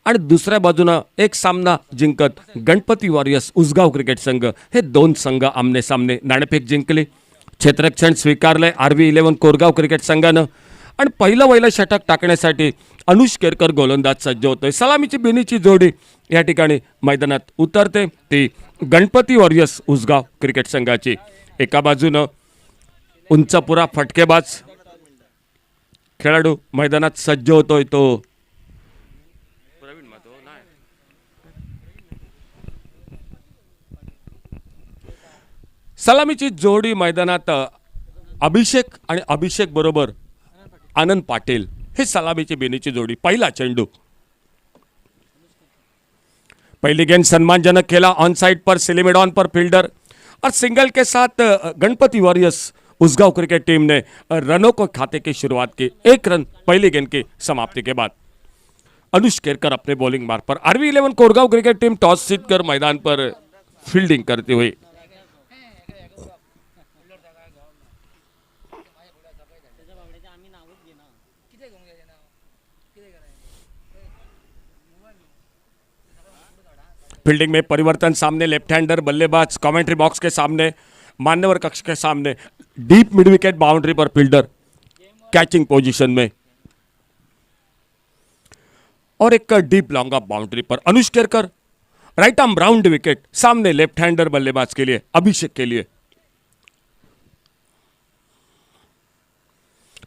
आणि दुसऱ्या बाजूनं एक सामना जिंकत गणपती वॉरियर्स उसगाव क्रिकेट संघ हे दोन संघ आमने सामने नाणेफेक जिंकली. क्षेत्ररक्षण स्वीकारलंय RV11 कोरगाव क्रिकेट संघानं आणि पहिलं षटक टाकण्यासाठी अनुष केरकर गोलंदाज सज्ज होतोय. सलामीची बिनीची जोडी या ठिकाणी मैदानात उतरते, ती गणपती वॉरियर्स उसगाव क्रिकेट संघाची. एका बाजूनं उंचपुरा फटकेबाज खेळाडू मैदानात सज्ज होतोय, तो सलामीची जोडी मैदानात अभिषेक आणि अभिषेक बरोबर आनंद पाटील हे सलामीची बेनीची जोडी. पहिला चेंडू, पहली गेंद सम्मानजनक खेला ऑन साइड पर सिलिमिडॉन पर फील्डर और सिंगल के साथ Ganpati warriors Usgaon cricket team ने रनों को खाते की शुरुआत की. 1 रन पहली गेंद की समाप्ति के बाद. अनुष केरकर अपने बॉलिंग मार्ग पर. RV11 Korgaon cricket team toss जीतकर मैदान पर फील्डिंग करती हुई. फील्डिंग में परिवर्तन सामने लेफ्ट हैंडर बल्लेबाज कमेंट्री बॉक्स के सामने, मान्यवर कक्ष के सामने, डीप मिड विकेट बाउंड्री पर फील्डर कैचिंग पोजीशन में और एक डीप लॉन्ग ऑफ बाउंड्री पर Anush Kerkar right arm round wicket सामने लेफ्ट हैंडर बल्लेबाज के लिए अभिषेक के लिए.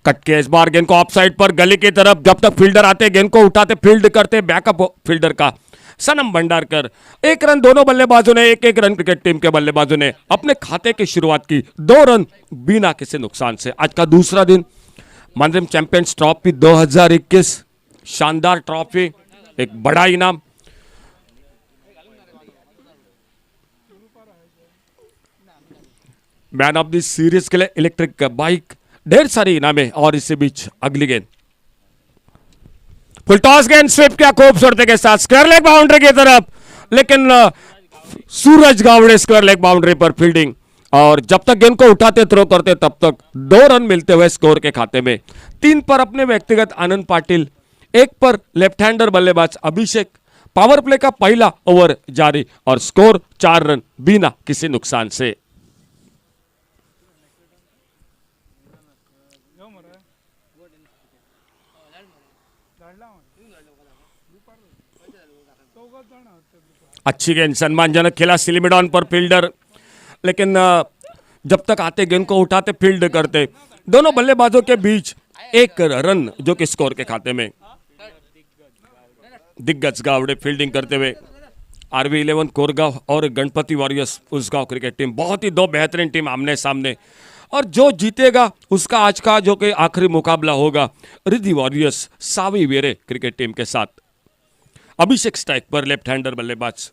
कट के इस बार गेंद को ऑफ साइड पर गली की तरफ, जब तक फील्डर आते गेंद को उठाते फील्ड करते बैकअप फील्डर का सनम भंडारकर. 1 रन दोनों बल्लेबाजों ने, 1-1 रन क्रिकेट टीम के बल्लेबाजों ने अपने खाते की शुरुआत की. 2 रन बिना किसी नुकसान से. आज का दूसरा दिन मनरिम चैंपियंस ट्रॉफी 2021 शानदार ट्रॉफी, एक बड़ा इनाम. मैन ऑफ द सीरीज के लिए इलेक्ट्रिक बाइक, ढेर सारी इनामें. और इसी बीच अगली गेंद, फुल टॉस गेंद स्विप किया खूबसूरती के साथ स्क्वायर लेग बाउंड्री की तरफ, लेकिन सूरज गावड़े स्क्वायर लेग बाउंड्री पर फील्डिंग. और जब तक गेंद को उठाते थ्रो करते तब तक 2 रन मिलते हुए स्कोर के खाते में. 3 पर अपने व्यक्तिगत आनंद पाटिल, 1 पर लेफ्ट हैंडर बल्लेबाज अभिषेक. पावर प्ले का पहला ओवर जारी और स्कोर 4 रन बिना किसी नुकसान से. अच्छी गेंद, सम्मानजनक खेला सिलिमिडॉन पर फील्डर, लेकिन जब तक आते गेंद को उठाते फील्ड करते. दोनों बल्लेबाजों के बीच 1 रन जो कि स्कोर के खाते में. दिग्गज गावड़े फील्डिंग करते हुए. RV11 कोरगांव और Ganpati warriors Usgaon cricket team, बहुत ही 2 बेहतरीन टीम आमने सामने. और जो जीतेगा उसका आज का जो कि आखिरी मुकाबला होगा रिद्धि वॉरियर्स सावी वेरे क्रिकेट टीम के साथ. अभिषेक स्ट्राइक पर लेफ्ट हैंडर बल्लेबाज.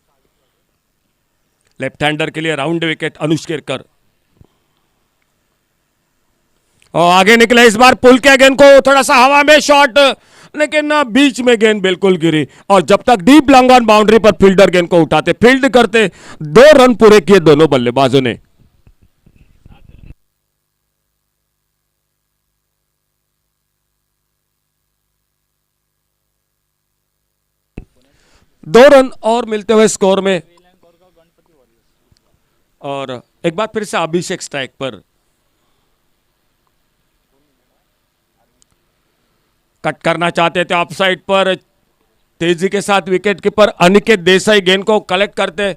लेफ्ट हैंडर के लिए राउंड विकेट अनुष केरकर. और आगे निकले इस बार पुल के गेंद को थोड़ा सा हवा में शॉट, लेकिन बीच में गेंद बिल्कुल गिरी. और जब तक डीप लॉन्ग ऑन बाउंड्री पर फील्डर गेंद को उठाते फील्ड करते 2 रन पूरे किए दोनों बल्लेबाजों ने. दो रन और मिलते हुए स्कोर में. और एक बार फिर से अभिषेक स्ट्राइक पर. कट करना चाहते थे ऑफ साइड पर, तेजी के साथ विकेट कीपर अनिकेत देसाई गेंद को कलेक्ट करते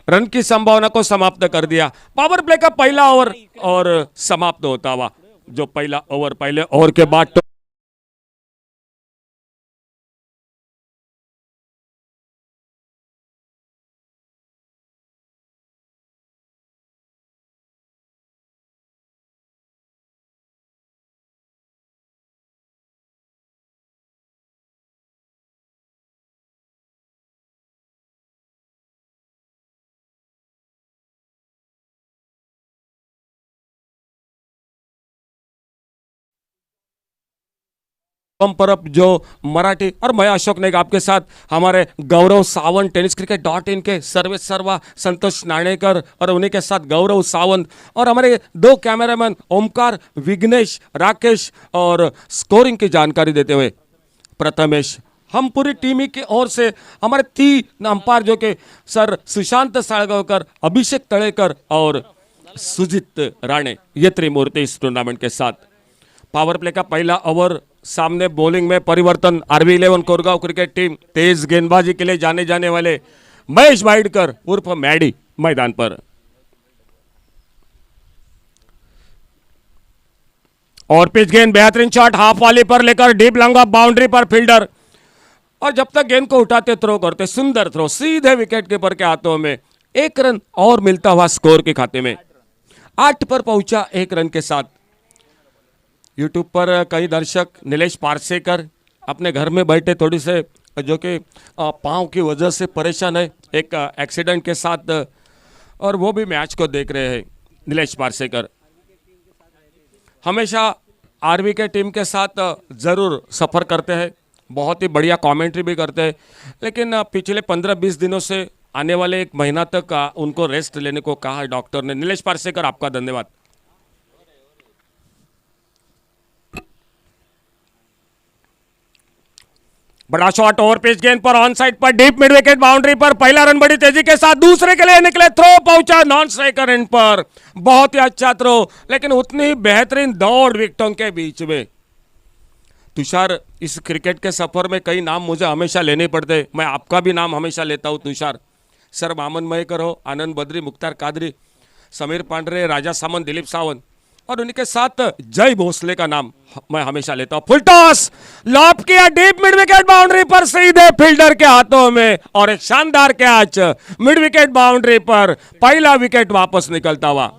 रन की संभावना को समाप्त कर दिया. पावर प्ले का पहला ओवर और समाप्त होता हुआ जो पहला ओवर, पहले ओवर के बाद परब जो मराठी. और मैं अशोक नाईक आपके साथ, हमारे गौरव सावंत tenniscricket.in के सर्वेश सर्वा, संतोष नाणेकर और उन्हीं के साथ गौरव सावंत, और हमारे 2 कैमरामैन ओमकार, विघ्नेश, राकेश, और स्कोरिंग की जानकारी देते हुए प्रथमेश हम पूरी टीम ही की ओर से हमारे 3 अंपायर जो कि सर सुशांत साळगावकर, अभिषेक तळेकर और सुजित राणे, ये त्रिमूर्ति इस टूर्नामेंट के साथ। पावर प्ले का पहला ओवर, सामने बॉलिंग में परिवर्तन। आरवी 11 कोरगांव क्रिकेट टीम, तेज गेंदबाजी के लिए जाने जाने वाले महेश वाइडकर उर्फ मैडी मैदान पर। और पिच गेंद, बेहतरीन शॉट हाफ वाली पर लेकर डीप लंगा बाउंड्री पर फील्डर, और जब तक गेंद को उठाते थ्रो करते, सुंदर थ्रो सीधे विकेट कीपर के हाथों में। 1 रन और मिलता हुआ स्कोर के खाते में। 8 पर पहुंचा 1 रन के साथ। यूट्यूब पर कई दर्शक नीलेश पारसेकर अपने घर में बैठे थोड़ी से जो कि पाँव की वजह से परेशान है एक एक्सीडेंट के साथ, और वो भी मैच को देख रहे हैं। नीलेश पारसेकर हमेशा आरवी के टीम के साथ ज़रूर सफ़र करते हैं, बहुत ही बढ़िया कमेंट्री भी करते हैं, लेकिन पिछले 15-20 दिनों से आने वाले 1 महीना तक उनको रेस्ट लेने को कहा है डॉक्टर ने। नीलेश पारसेकर, आपका धन्यवाद। बड़ा शॉट, ओवर पिच गेंद पर ऑन साइड पर डीप मिड विकेट बाउंड्री पर। पहला रन बड़ी तेजी के साथ, दूसरे के लिए निकले, थ्रो पहुंचा नॉन स्ट्राइकर एंड पर। बहुत ही अच्छा थ्रो, लेकिन उतनी ही बेहतरीन दौड़ विकेटों के बीच में। तुषार, इस क्रिकेट के सफर में कई नाम मुझे हमेशा लेने पड़ते, मैं आपका भी नाम हमेशा लेता हूं तुषार। सर मामन मयकर हो, आनंद बद्री, मुख्तार कादरी, समीर पांडरे, राजा सामंत, दिलीप सावंत, और उनके साथ जय भोसले का नाम मैं हमेशा लेता हूं। फुल टॉस, लॉप किया डीप मिड विकेट बाउंड्री पर सीधे फील्डर के हाथों में, और एक शानदार कैच मिड विकेट बाउंड्री पर। पहला विकेट वापस निकलता हुआ।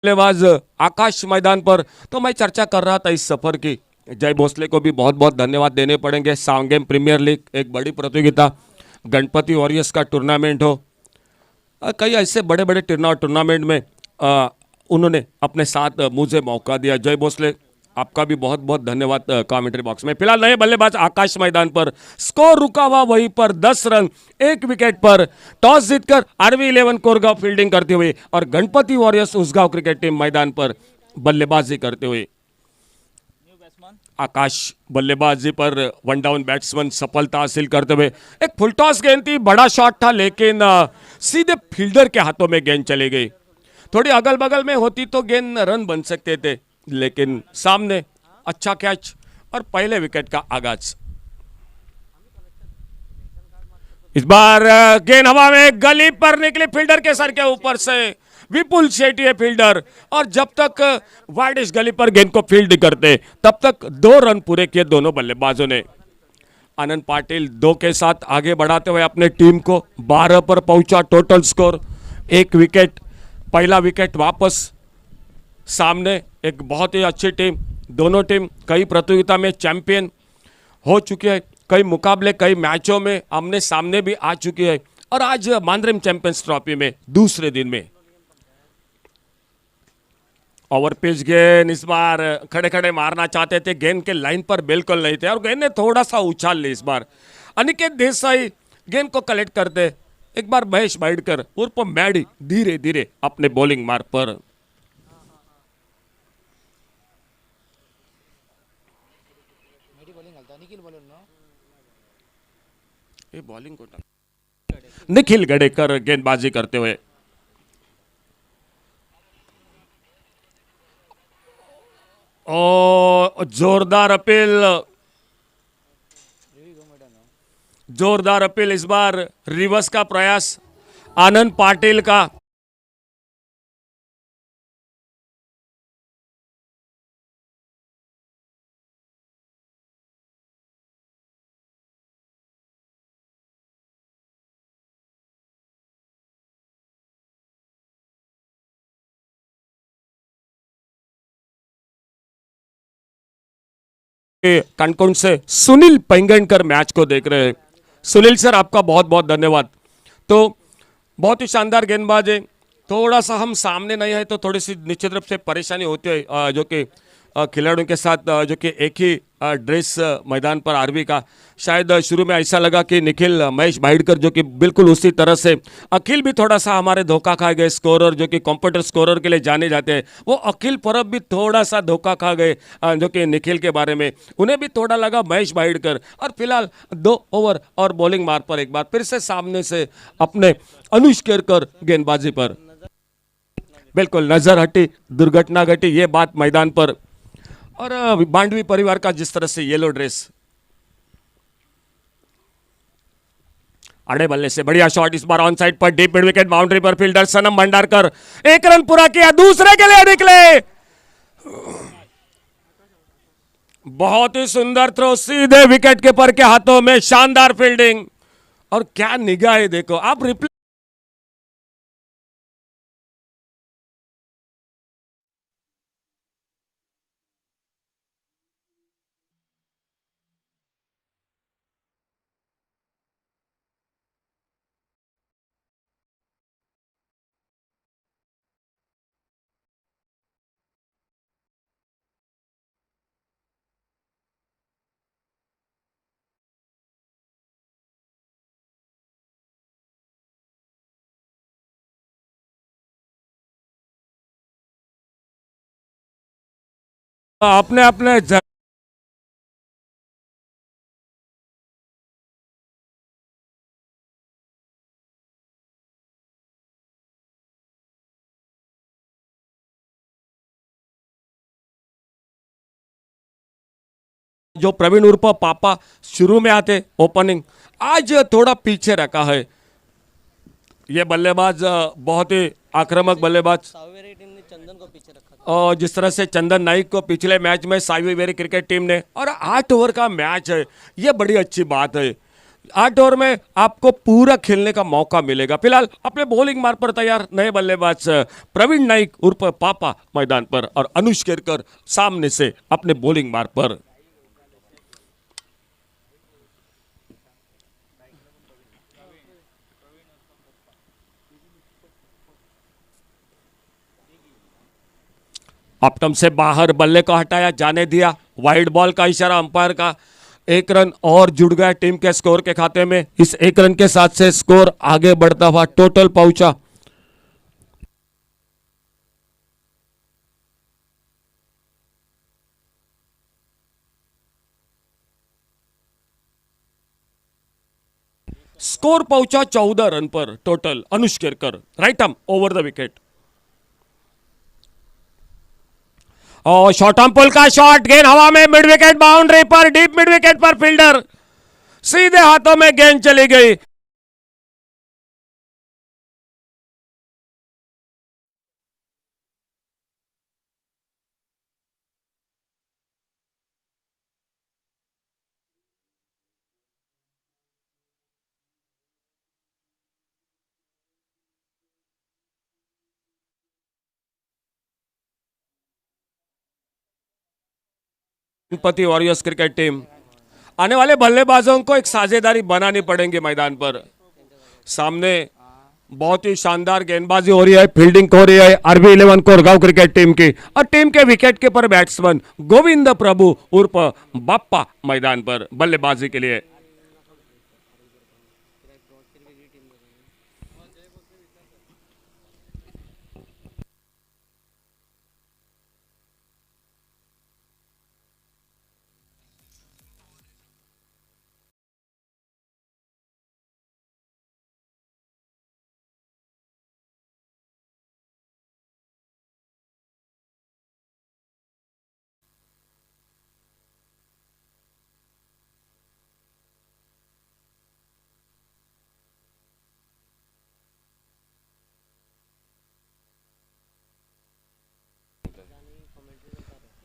बल्लेबाज आकाश मैदान पर। तो मैं चर्चा कर रहा था इस सफर की। जय भोसले को भी बहुत बहुत धन्यवाद देने पड़ेंगे। सांगेम प्रीमियर लीग एक बड़ी प्रतियोगिता, गणपति वॉरियर्स का टूर्नामेंट हो, कई ऐसे बड़े बड़े टूर्नामेंट में उन्होंने अपने साथ मुझे मौका दिया। जय भोसले, आपका भी बहुत बहुत धन्यवाद कमेंट्री बॉक्स में। फिलहाल नए बल्लेबाज आकाश मैदान पर, स्कोर रुका हुआ वहीं पर 10 रन 1 विकेट पर। टॉस जीतकर आरवी 11 कोरगांव फील्डिंग करते हुए और Ganpati warriors Usgaon cricket team मैदान पर बल्लेबाजी करते हुए। आकाश बल्लेबाजी पर 1 डाउन बैट्समैन सफलता हासिल करते हुए। एक फुल टॉस गेंद थी, बड़ा शॉट था, लेकिन सीधे फील्डर के हाथों में गेंद चली गई। थोड़ी अगल बगल में होती तो गेंद रन बन सकते थे, लेकिन सामने अच्छा कैच और पहले विकेट का आगाज। इस बार गेंद हवा में गली पर निकली, फील्डर के सर के ऊपर से। विपुल शेट्टी है फील्डर, और जब तक वाइड इस गली पर गेंद को फील्ड करते, तब तक 2 रन पूरे किए दोनों बल्लेबाजों ने। आनंद पाटिल 2 के साथ आगे बढ़ाते हुए अपने टीम को 12 पर पहुंचा। टोटल स्कोर 1 विकेट, पहला विकेट वापस। सामने एक बहुत ही अच्छी टीम, दोनों टीम कई प्रतियोगिता में चैंपियन हो चुकी है, कई मुकाबले कई मैचों में आमने सामने भी आ चुकी है, और आज मांद्रेम चैंपियंस ट्रॉफी में दूसरे दिन में। ओवर पिच गेंद इस बार खड़े खड़े मारना चाहते थे, गेंद के लाइन पर बिल्कुल नहीं थे, और गेंद ने थोड़ा सा उछाल ली। इस बार अनिकेत देसाई गेंद को कलेक्ट करते, एक बार महेश वाइडकर उर्फ मैडी धीरे धीरे अपने बॉलिंग मार्ग पर। ये बॉलिंग को निखिल गडेकर गेंदबाजी करते हुए। ओ जोरदार अपील, जोरदार अपील, इस बार रिवर्स का प्रयास आनंद पाटिल का। कनकौन से सुनील पेंगणकर मैच को देख रहे हैं। सुनील सर, आपका बहुत बहुत धन्यवाद। तो बहुत ही शानदार गेंदबाज है। थोड़ा सा हम सामने नहीं है तो थोड़ी सी निश्चित रूप से परेशानी होती है, जो कि खिलाड़ियों के साथ जो कि एक ही ड्रेस मैदान पर आरबी का। शायद शुरू में ऐसा लगा कि निखिल महेश भाईडकर जो कि बिल्कुल उसी तरह से, अखिल भी थोड़ा सा हमारे धोखा खा गए। स्कोरर जो कि कंप्यूटर स्कोरर के लिए जाने जाते हैं, वो अखिल परब भी थोड़ा सा धोखा खा गए जो कि निखिल के बारे में। उन्हें भी थोड़ा लगा महेश भाईडकर। और फिलहाल 2 ओवर और बॉलिंग मार पर एक बार फिर से सामने से अपने अनुज केरकर गेंदबाजी पर बिल्कुल नजर हटी, दुर्घटना घटी, ये बात मैदान पर। और बांडवी परिवार का जिस तरह से येलो ड्रेस, अड़े बल्ले से बढ़िया शॉट इस बार ऑन साइड पर, डीप मिड विकेट बाउंड्री पर फील्डर सनम भंडारकर 1 रन पूरा किया, दूसरे के लिए निकले। बहुत ही सुंदर थ्रो, सीधे विकेट कीपर के हाथों में, शानदार फील्डिंग। और क्या निगाह है, देखो आप रिप्ले अपने अपने जो प्रवीण उर्फ पापा शुरू में आते ओपनिंग, आज थोड़ा पीछे रखा है। ये बल्लेबाज बहुत ही आक्रामक बल्लेबाज, सावेरी टीम ने चंदन को पीछे रखा था। और जिस तरह से चंदन नाइक को पिछले मैच में साइवेरी क्रिकेट टीम ने, और 8 ओवर का मैच है, ये बड़ी अच्छी बात है। 8 ओवर में आपको पूरा खेलने का मौका मिलेगा। फिलहाल अपने बॉलिंग मार पर तैयार नए बल्लेबाज प्रवीण नाइक उर्फ पापा मैदान पर, और अनुज केरकर सामने से अपने बॉलिंग मार पर। अपटम से बाहर बल्ले को हटाया, जाने दिया, वाइड बॉल का इशारा अंपायर का। 1 रन और जुड़ गया टीम के स्कोर के खाते में। इस 1 रन के साथ से स्कोर आगे बढ़ता हुआ टोटल पहुंचा। स्कोर पहुंचा 14 रन पर total. Anuj Kerkar right arm over the wicket. और शॉर्ट आर्म पुल का शॉट, गेंद हवा में, मिड विकेट बाउंड्री पर, डीप मिड विकेट पर फील्डर, सीधे हाथों में गेंद चली गई। गणपति वॉरियर्स क्रिकेट टीम, आने वाले बल्लेबाजों को एक साझेदारी बनानी पड़ेगी मैदान पर। सामने बहुत ही शानदार गेंदबाजी हो रही है, फील्डिंग हो रही है आरबी 11 कोरगांव क्रिकेट टीम की, और टीम के विकेट कीपर बैट्समैन गोविंद प्रभु उर्फ बाप्पा मैदान पर बल्लेबाजी के लिए।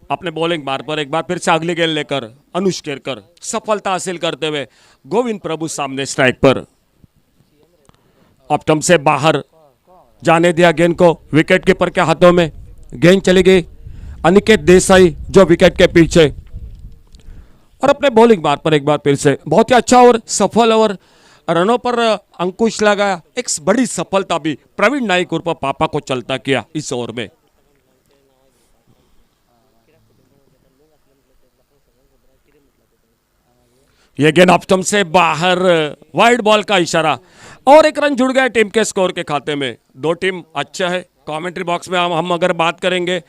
अपने बॉलिंग मार पर एक बार फिर से अगली गेंद लेकर अनुज केरकर सफलता हासिल करते हुए गोविंद प्रभु सामने स्ट्राइक पर। अपटम से बाहर जाने दिया गेंद को, विकेट कीपर के हाथों में, गेंद चली गई। अनिकेत देसाई जो विकेट के पीछे, और अपने बॉलिंग बार पर एक बार फिर से बहुत ही अच्छा और सफल ओवर रनों पर अंकुश लगाया। एक बड़ी सफलता भी प्रवीण नाइक उर्फ पापा को चलता किया इस ओवर में। ये गेंद ऑप्टम से बाहर, वाइड बॉल का इशारा और एक रन जुड़ गया टीम के स्कोर के खाते में। दो टीम अच्छा है। कमेंट्री बॉक्स में हम अगर बात करेंगे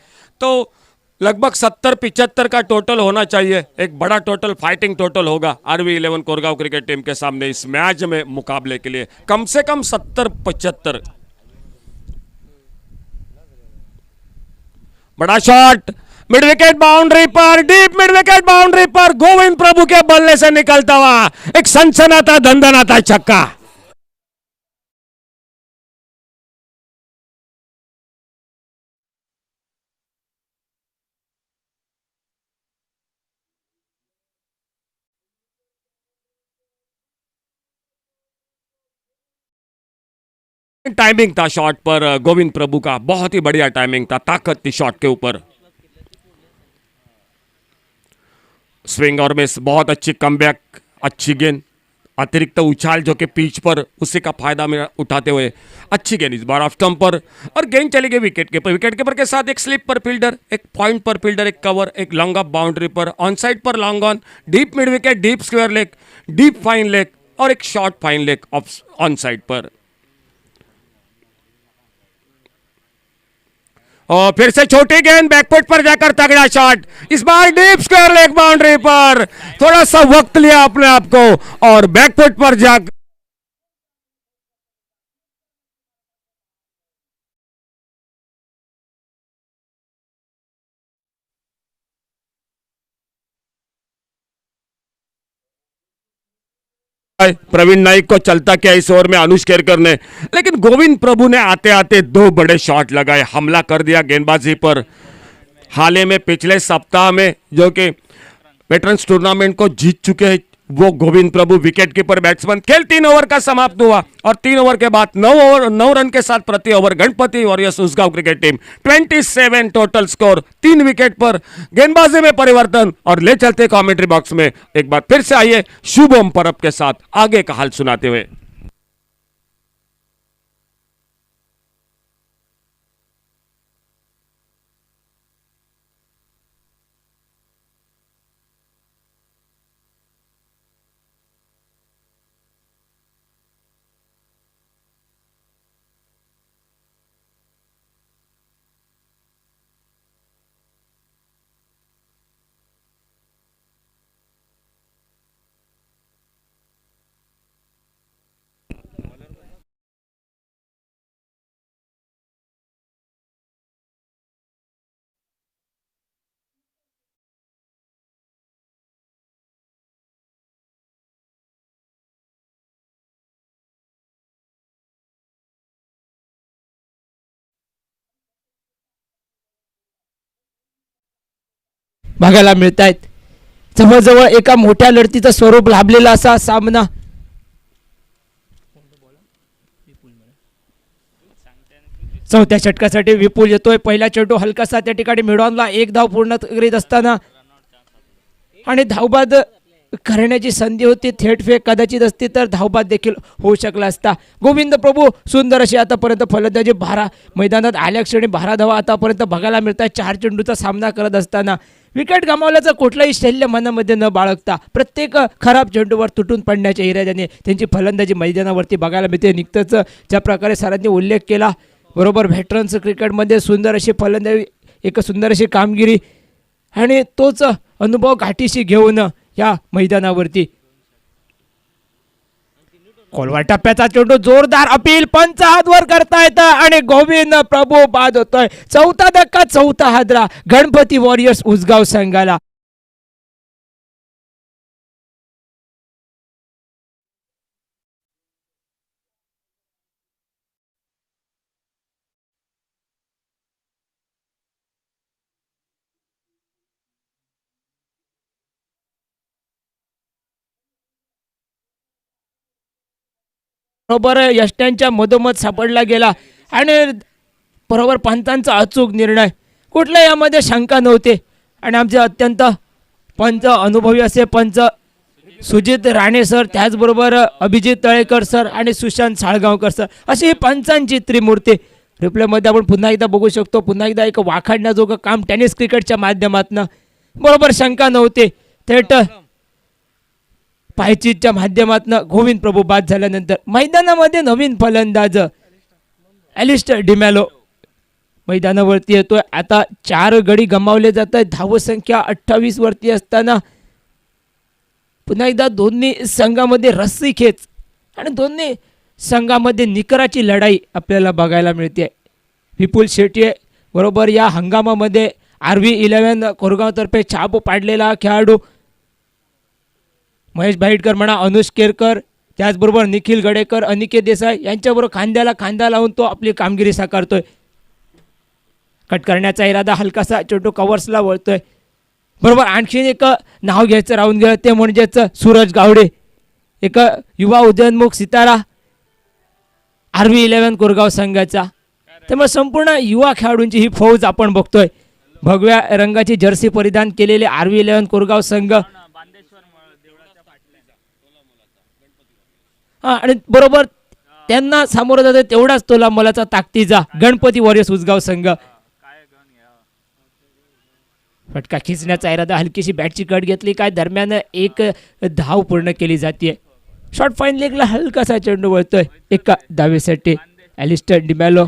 तो लगभग 70-75 का टोटल होना चाहिए। एक बड़ा टोटल, फाइटिंग टोटल होगा RV11 कोरगांव क्रिकेट टीम के सामने इस मैच में मुकाबले के लिए। कम से कम 70-75। बड़ा शॉट मिड विकेट बाउंड्री पर, डीप मिड विकेट बाउंड्री पर गोविंद प्रभु के बल्ले से निकलता हुआ एक सनसनाता दंदनाता छक्का। टाइमिंग था शॉट पर गोविंद प्रभु का, बहुत ही बढ़िया टाइमिंग था, ताकत थी शॉट के ऊपर। स्विंग और मिस, बहुत अच्छी कमबैक, अच्छी गेंद, अतिरिक्त उछाल जो कि पिच पर उसी का फायदा में उठाते हुए अच्छी गेंद इस बार ऑफ स्टंप पर और गेंद चली गई विकेट कीपर। विकेट कीपर के साथ एक स्लिप पर फील्डर, एक पॉइंट पर फील्डर, एक कवर, एक लॉन्ग ऑफ बाउंड्री पर, ऑन साइड पर long on, deep mid wicket, deep square leg, deep fine leg और एक short fine leg on side पर। और फिर से छोटी गेंद बैकफुट पर जाकर तगड़ा शॉट, इस बार डीप स्क्वायर लेग बाउंड्री पर। थोड़ा सा वक्त लिया अपने आप को और बैकफुट पर जाकर प्रवीण नाइक को चलता किया इस ओवर में अनुज केरकर ने। लेकिन गोविंद प्रभु ने आते आते दो बड़े शॉट लगाए, हमला कर दिया गेंदबाजी पर। हाल ही में पिछले सप्ताह में जो कि वेटरन्स टूर्नामेंट को जीत चुके हैं वो गोविंद प्रभु विकेट कीपर बैट्समैन। खेल 3 ओवर का समाप्त हुआ और 3 ओवर के बाद 9 रन के साथ प्रति over Ganpati warriors Usgaon cricket team 27 total score, 3 wicket पर। गेंदबाजी में परिवर्तन और ले चलते कमेंट्री बॉक्स में एक बार फिर से आइए शुभम परब के साथ आगे का हाल सुनाते हुए। बघायला मिळत आहेत. जवळजवळ एका मोठ्या लढतीचं स्वरूप लाभलेला असा सामना. चौथ्या षटकासाठी विपुल येतोय. पहिला चेंडू हलकासा त्या ठिकाणी मिडॉनला एक धाव पूर्ण करीत असताना आणि धावबाद करण्याची संधी होती. थेट फेक कदाचित असती तर धावबाद देखील होऊ शकला असता. गोविंद प्रभू सुंदर अशी आतापर्यंत फलंदाजी, 12 मैदानात आल्या क्षणी 12 धावा आतापर्यंत बघायला मिळतात. 4 चेंडूचा सामना करत असताना विकेट गमावल्याचं कुठलाही शल्य मनामध्ये न बाळगता प्रत्येक खराब चेंडूवर तुटून पडण्याच्या इराद्याने त्यांची फलंदाजी मैदानावरती बघायला मिळते. निघतंच ज्या प्रकारे सरांनी उल्लेख केला, बरोबर व्हेटरन्स क्रिकेटमध्ये सुंदर अशी फलंदाजी, एक सुंदर अशी कामगिरी आणि तोच अनुभव गाठीशी घेऊन या मैदानावरती खोलवा टप्प्याचा चेंडू, जोरदार अपील, पंच हातवर करतायत आणि गोविंद प्रभू बाद होतोय. चौथा धक्का, चौथा हादरा गणपती वॉरियर्स उसगाव संघाला. बरोबर यष्ट्यांच्या मधोमध सापडला गेला आणि बरोबर पंचांचा अचूक निर्णय, कुठल्या यामध्ये शंका नव्हते आणि आमचे अत्यंत पंच अनुभवी असे पंच सुजित राणे सर, त्याचबरोबर अभिजित तळेकर सर आणि सुशांत साळगावकर सर, अशी ही पंचांची त्रिमूर्ती रिप्लेमध्ये आपण पुन्हा एकदा बघू शकतो. पुन्हा एकदा एक वाखाणण्याजोगं काम टेनिस क्रिकेटच्या माध्यमातून. बरोबर शंका नव्हते, थेट पायचीच्या माध्यमातून गोविंद प्रभू बाद झाल्यानंतर मैदानामध्ये नवीन फलंदाज ॲलिस्टर डिमॅलो मैदानावरती येतोय. आता 4 गडी गमावले जात आहेत. धावसंख्या 28 वरती असताना पुन्हा एकदा दोन्ही संघामध्ये रस्सी खेच आणि दोन्ही संघामध्ये निकराची लढाई आपल्याला बघायला मिळते. विपुल शेट्टी बरोबर या हंगामामध्ये RV11 कोरगावतर्फे छाप पाडलेला खेळाडू. महेश भाईटकर म्हणा, अनुष केरकर, त्याचबरोबर निखिल गडेकर, अनिकेत देसाई यांच्याबरोबर खांद्याला खांदा लावून तो आपली कामगिरी साकारतोय. कट करण्याचा इरादा हलकासा चेंडू कव्हर्सला वळतोय. बरोबर आणखीन एक नाव घ्यायचं राहून गेलं, ते म्हणजेच सूरज गावडे, एक युवा उदयोन्मुख सितारा RV11 कोरगाव संघाचा. त्यामुळे संपूर्ण युवा खेळाडूंची ही फौज आपण बघतोय. भगव्या रंगाची जर्सी परिधान केलेले RV11 कोरगाव संघ. आणि बरोबर त्यांना सामोरं जाते तेवढाच तोला मोलाचा ताकदीचा गणपती वॉरियर्स उसगाव संघ. फटका खिचण्याचा इरादा, हलकीशी बॅटची कट घेतली, काय दरम्यान एक धाव पूर्ण केली जाते. शॉर्ट फाईन लेगला हलकासा चेंडू वळतोय. एका धावेसाठी ॲलिस्टर डिमॅलो.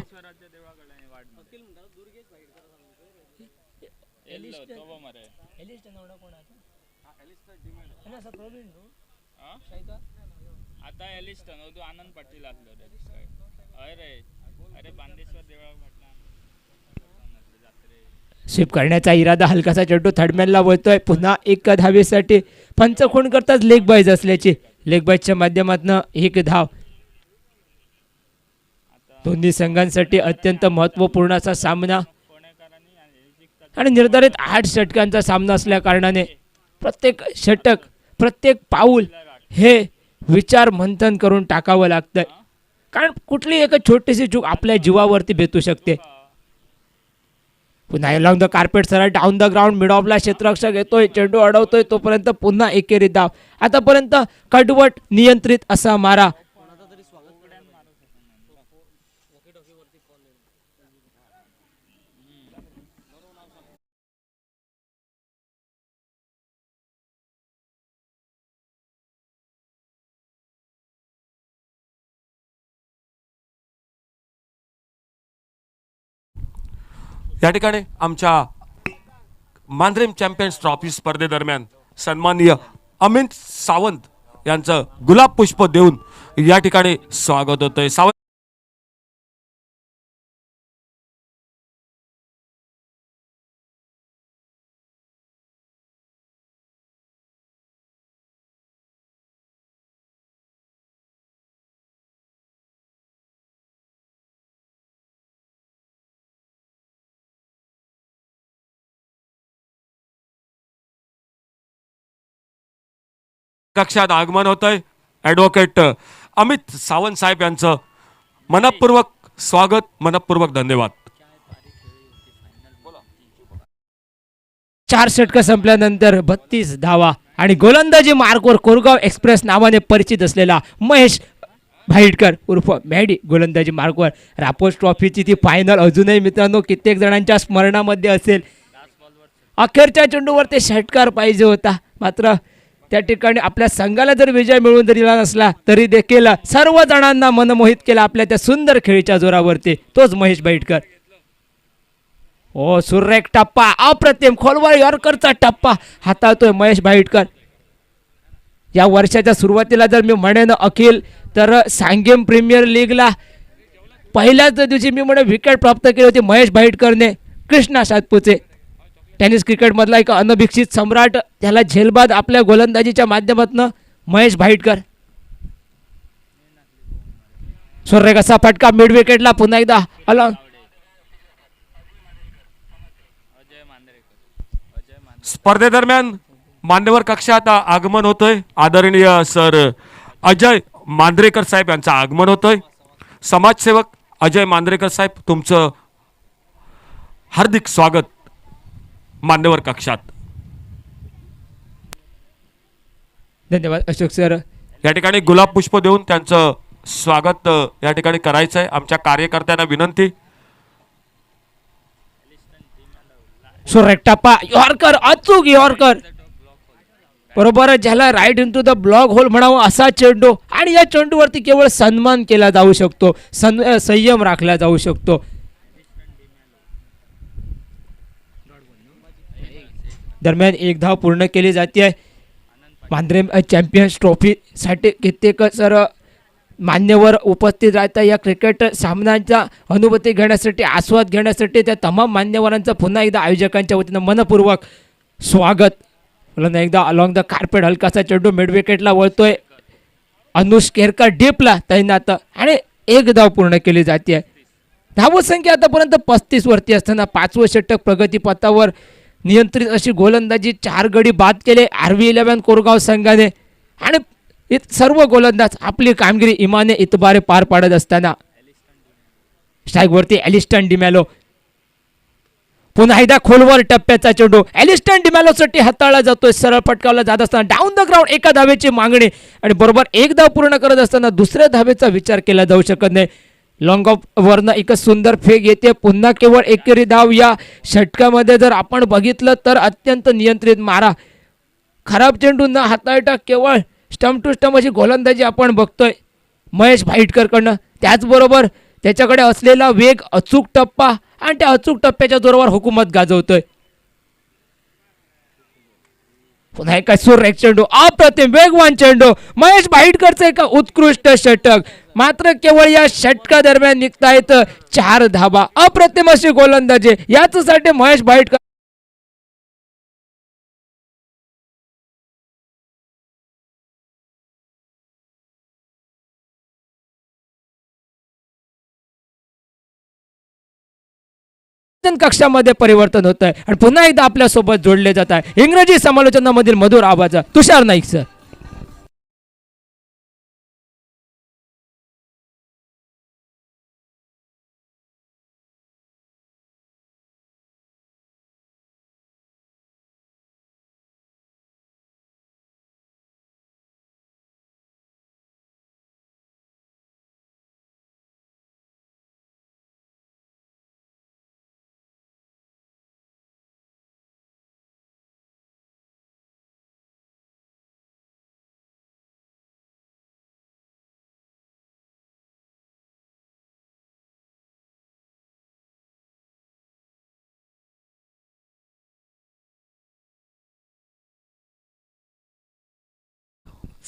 स्वीप करण्याचा इरादा, हलकासा चेंडू थर्डमॅनला वळतोय. पुन्हा एक धावेसाठी पंच खूण करताच लेग बाईज असल्याची, लेग बाईजच्या माध्यमातून एक धाव. दोन्ही संघांसाठी अत्यंत महत्त्वपूर्ण असा सामना आणि निर्धारित 8 षटकांचा सामना असल्या कारणाने प्रत्येक षटक, प्रत्येक पाऊल हे विचार मंथन करून टाकावं लागतंय. कारण कुठली एक छोटीशी चूक आपल्या जीवावरती बेतू शकते. पुन्हा अलॉंग द कार्पेट सरळ डाऊन द ग्राउंड, मिड ऑफला क्षेत्ररक्षक येतोय, चेंडू अडवतोय, तोपर्यंत पुन्हा एकेरी धाव. आतापर्यंत कडवट नियंत्रित असा मारा. या ठिकाणी आमच्या मांद्रेम चॅम्पियन्स ट्रॉफी स्पर्धेदरम्यान सन्माननीय अमित सावंत यांचं गुलाब पुष्प देऊन या ठिकाणी स्वागत होतंय. सावंत कक्षात आगमन होतंय. ॲडव्होकेट अमित सावंत साहेब यांचं मनपूर्वक स्वागत, मनपूर्वक धन्यवाद. 4 षटकं संपल्यानंतर 32 धावा आणि गोलंदाजी मार्कवर कोरगाव एक्सप्रेस नावाने परिचित असलेला महेश भाईटकर उर्फ मॅडी गोलंदाजी मार्कवर रापोस ट्रॉफीची ती फायनल अजूनही मित्रांनो कित्येक जणांच्या स्मरणामध्ये असेल. अखेरच्या चेंडूवर ते षटकार पाहिजे होता, मात्र त्या ठिकाणी आपल्या संघाला जर विजय मिळवून दिला नसला तरी देखील सर्व जणांना मनमोहित केला आपल्या त्या सुंदर खेळीच्या जोरावरती तोच महेश भाईटकर. ओ सुरेख टप्पा, अप्रतिम खोलवर यॉर्करचा टप्पा हाताळतोय महेश भाईटकर. या वर्षाच्या सुरुवातीला जर मी म्हणेन अखिल, तर सांगेम प्रीमियर लीगला पहिल्याच दिवशी मी म्हणे विकेट प्राप्त केली होती महेश भाईटकरने. कृष्णा सातपुते टेनिस क्रिकेटमधला एक अनभिक्षित सम्राट, त्याला झेलबाद आपल्या गोलंदाजीच्या माध्यमातून महेश भाईटकर. सुरेख असा फटका मिड विकेटला. पुन्हा एकदा अलॉंग स्पर्धेदरम्यान मान्यवर कक्षात आगमन होतोय. आदरणीय सर अजय मांद्रेकर साहेब यांचं आगमन होतोय. समाजसेवक अजय मांद्रेकर साहेब, तुमचं हार्दिक स्वागत मान्यवर कक्षात. धन्यवाद अशोक सर. या ठिकाणी गुलाब पुष्प देऊन त्यांचं स्वागत या ठिकाणी करायचं आहे. आमच्या कार्यकर्त्यांना विनंती. सुरेख टप्पा, यॉर्कर, अचूक यॉर्कर, बरोबर ज्याला right into the block hole म्हणावं असा चेंडू, आणि या चेंडूवरती केवळ सन्मान केला जाऊ शकतो, संयम राखला जाऊ शकतो. दरम्यान एक धाव पूर्ण केली जाते. मांद्रेम चॅम्पियन्स ट्रॉफीसाठी कित्येक सर मान्यवर उपस्थित राहता. या क्रिकेट सामन्यांचा अनुभूती घेण्यासाठी, आस्वाद घेण्यासाठी त्या तमाम मान्यवरांचं पुन्हा एकदा आयोजकांच्या वतीनं मनपूर्वक स्वागत. पुन्हा एकदा अलॉंग द कार्पेट हलकासा चेंडू मिड विकेटला वळतोय. अनुष केरकर डीपला तैनात आणि एक धाव पूर्ण केली जाते. धावसंख्या आतापर्यंत 35 वरती असताना 5वं षटक प्रगतीपथावर. नियंत्रित अशी गोलंदाजी, 4 गडी बाद केले RV11 कोरगाव संघाने, आणि सर्व गोलंदाज आपली कामगिरी इमाने इतबारे पार पाडत असताना स्ट्राईकवरती एलिस्टन डिमॅलो. पुन्हा एकदा खोलवर टप्प्याचा चेंडू एलिस्टन डिमॅलोसाठी हाताळला जातोय. सरळ फटकावला जात असताना डाऊन द ग्राउंड एका धावेची मागणी, आणि बरोबर एक धाव पूर्ण करत असताना दुसऱ्या धावेचा विचार केला जाऊ शकत नाही. लॉंग ऑफ वरनं एक सुंदर फेक येते. पुन्हा केवळ एकेरी धाव या षटकामध्ये जर आपण बघितलं तर अत्यंत नियंत्रित मारा, खराब चेंडू न हाताळता केवळ स्टंप टू स्टंप अशी गोलंदाजी आपण बघतोय महेश भाईटकरकडनं. त्याचबरोबर त्याच्याकडे असलेला वेग, अचूक टप्पा, आणि त्या अचूक टप्प्याच्या जोरावर हुकूमत गाजवतोय. पुन्हा एका सुरेख चेंडू, अप्रतिम वेगवान चेंडू, महेश भाईटकरचं एक उत्कृष्ट षटक. मात्र केवळ या षटका दरम्यान निघतायत 4 धाबा. अप्रतिम अशी गोलंदाजी, याचसाठी महेश भाईटकर कक्षामध्ये परिवर्तन होत आहे, आणि पुन्हा एकदा आपल्या सोबत जोडले जात आहे इंग्रजी समालोचनामधील मधुर आवाज Tushar Naik sir.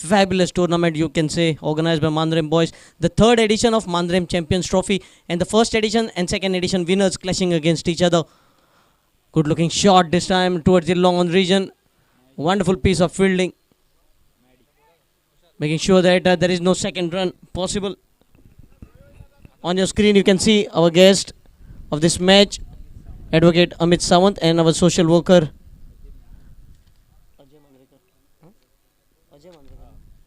Fabulous tournament, you can say, organized by Mandrem boys. The third edition of Mandrem Champions Trophy, and the first edition and second edition winners clashing against each other. Good looking shot this time towards the long on region. Wonderful piece of fielding, making sure that there is no second run possible. On your screen you can see our guest of this match, Advocate Amit Sawant, and our social worker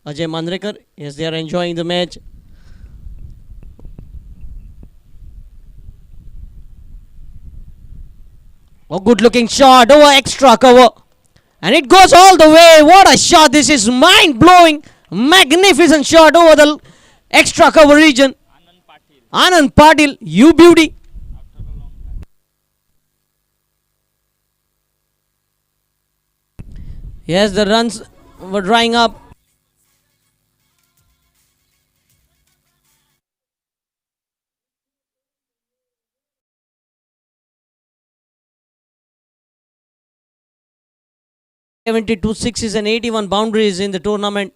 Ajay Mandrekar. Yes, they are enjoying the match. Oh, good looking shot over extra cover, and it goes all the way. What a shot! This is mind blowing, magnificent shot over the extra cover region. Anand Patil, you beauty. Yes, the runs were drying up. $72 sixes and 81 boundaries in the tournament.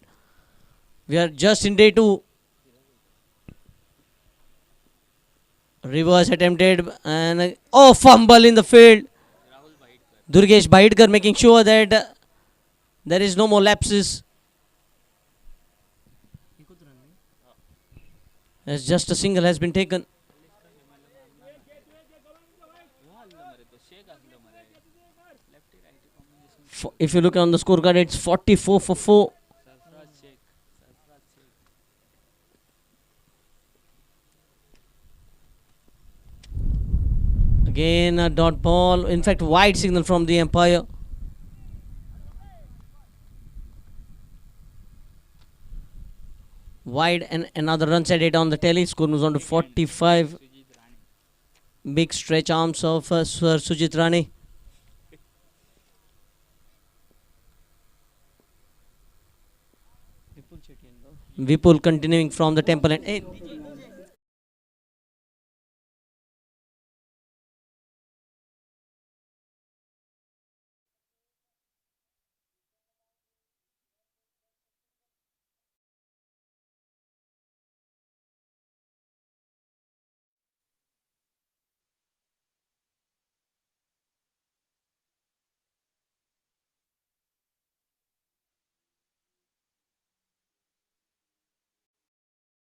We are just in day 2. Reverse attempted, and fumble in the field. Durgesh Bhaitkar making sure that there is no more lapses. As just a single has been taken. If you look on the scorecard, it's 44 for 4. Again a dot ball. In fact, wide signal from the umpire. wide, and another run set it on the telly. Score moves on to 45. Big stretch arms of Sir Sujit Rane. Vipul continuing from the temple and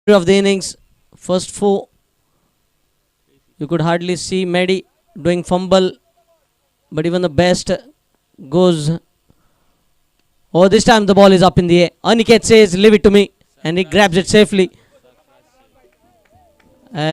of the innings, first four. You could hardly see Mehdi doing fumble, but even the best goes. Oh, this time the ball is up in the air. Aniket says, "Leave it to me," and he grabs it safely. Uh,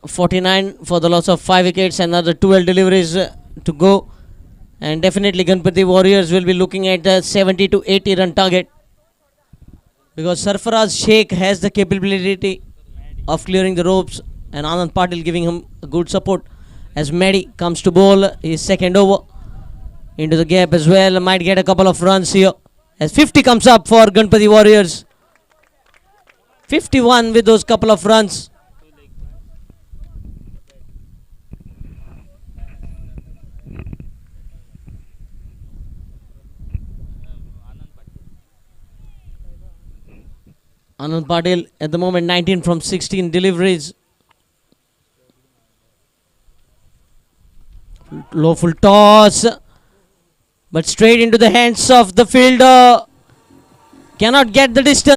"49 for the loss of 5 wickets, another 12 deliveries to go, and definitely Ganpati Warriors will be looking at the 70 to 80 run target, because Sarfaraz Sheikh has the capability of clearing the ropes, and Anand Patil giving him good support as Mehdi comes to bowl his second over into the gap as well. Might get a couple of runs here as 50 comes up for Ganpati Warriors. 51 with those couple of runs. Anand Patil at the moment 19 from 16 deliveries. Low full toss, but straight into the hands of the fielder. Cannot get the distance.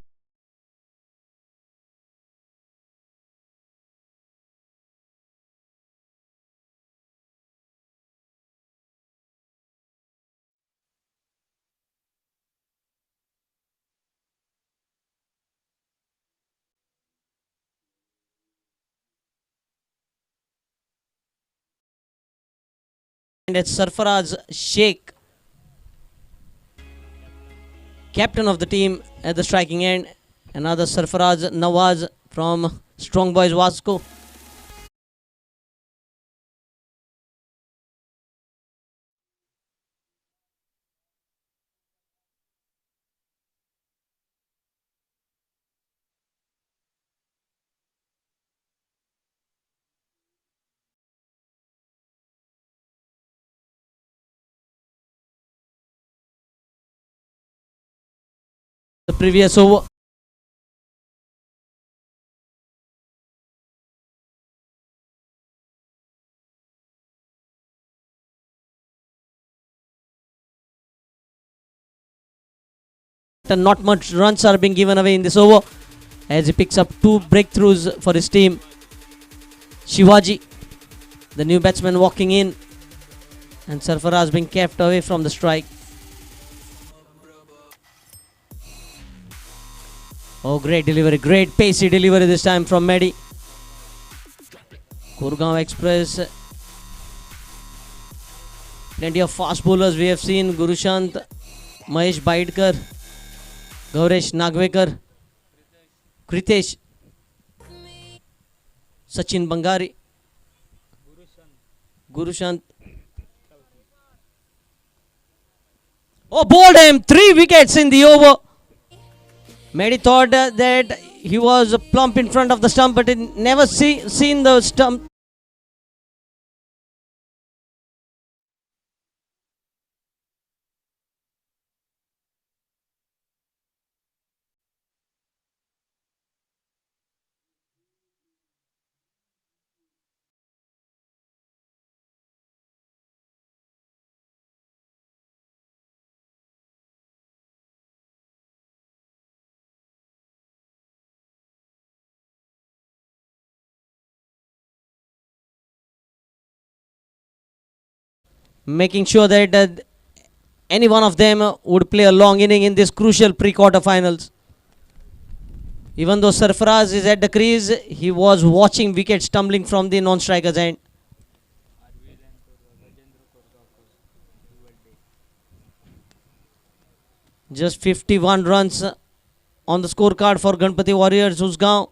And it's Sarfaraz Sheikh, captain of the team at the striking end. Another Sarfaraz Nawaz from Strong Boys Vasco. The previous over. Not much runs are being given away in this over as he picks up 2 breakthroughs for his team. Shivaji, the new batsman, walking in, and Sarfaraz being kept away from the strike. Oh, great delivery, great pacey delivery this time from Mehdi. Gurgaon Express, plenty of fast bowlers we have seen. Gurushant, Mahesh Baidkar, Gauresh Nagvekar, Kritesh, Sachin Bangari, Gurushant. Oh, bowled him 3 wickets in the over. Mehdi thought that he was plump in front of the stump, but he never seen the stump making sure that any one of them would play a long inning in this crucial pre-quarter finals. Even though Sarfaraz is at the crease, he was watching wickets tumbling from the non-striker's end. Just 51 runs on the scorecard for Ganpati Warriors Usgaon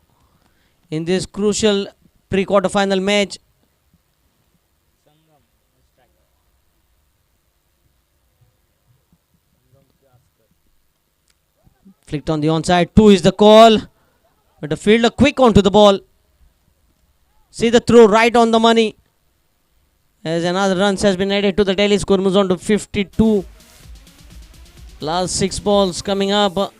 in this crucial pre-quarter final match. Flicked on the onside. 2 is the call. But the fielder quick onto the ball. See the throw right on the money. As another runs has been added to the tally, score moves on to 52. Last 6 balls coming up.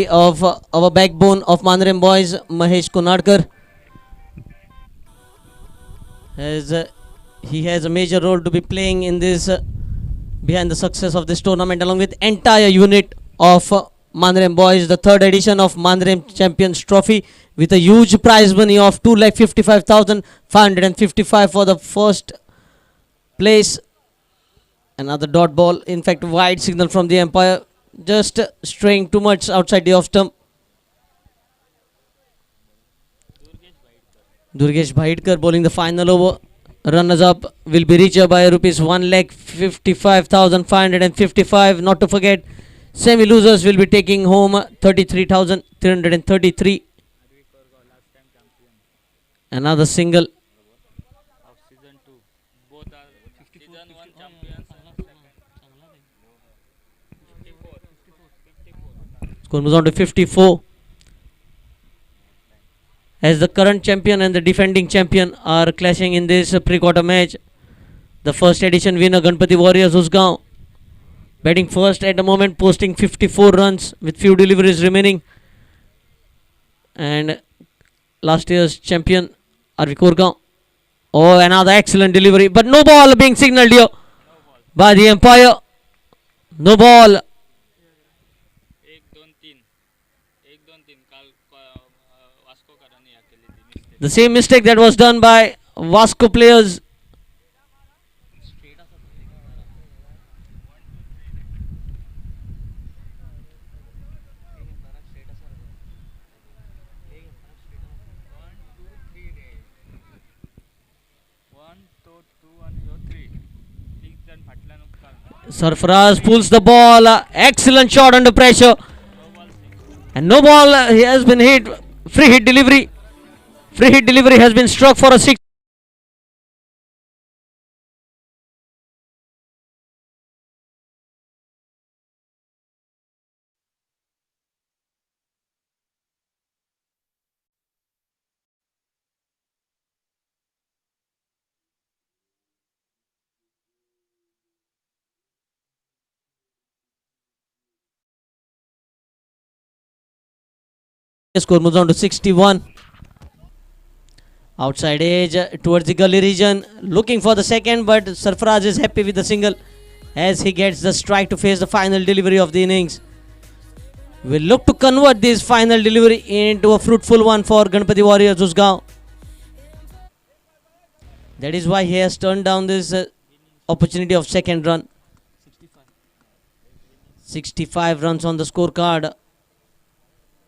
Of our backbone of Mandarin boys, Mahesh Konadkar. He has a major role to be playing in this behind the success of this tournament, along with entire unit of Mandarin boys. The third edition of Mandarin Champions Trophy with a huge prize money of 2,55,555 for the first place. Another dot ball, in fact wide signal from the umpire, just straying too much outside the off stump. Durgesh Bhaidkar bowling the final over. Runners up will be reached by rupees 1,55,555. Not to forget, semi losers will be taking home 33,333. Another single. Score moves on to 54. As the current champion and the defending champion are clashing in this pre-quarter match. The first edition winner Ganpati Warriors Usgaon batting first at the moment, posting 54 runs with few deliveries remaining. And last year's champion RV Korgaon. Oh, another excellent delivery, but no ball being signalled here by the umpire. No ball. The same mistake that was done by Vasco players. Sarfaraz pulls the ball. Excellent shot under pressure. And no ball. He has been hit. Free hit delivery. Free hit delivery has been struck for a 6. Score moves on to 61. Outside edge towards the gully region, looking for the second, but Sarfaraz is happy with the single as he gets the strike to face the final delivery of the innings. We'll look to convert this final delivery into a fruitful one for Ganpati Warriors Usgaon. That is why he has turned down this opportunity of second run. 65 runs on the scorecard.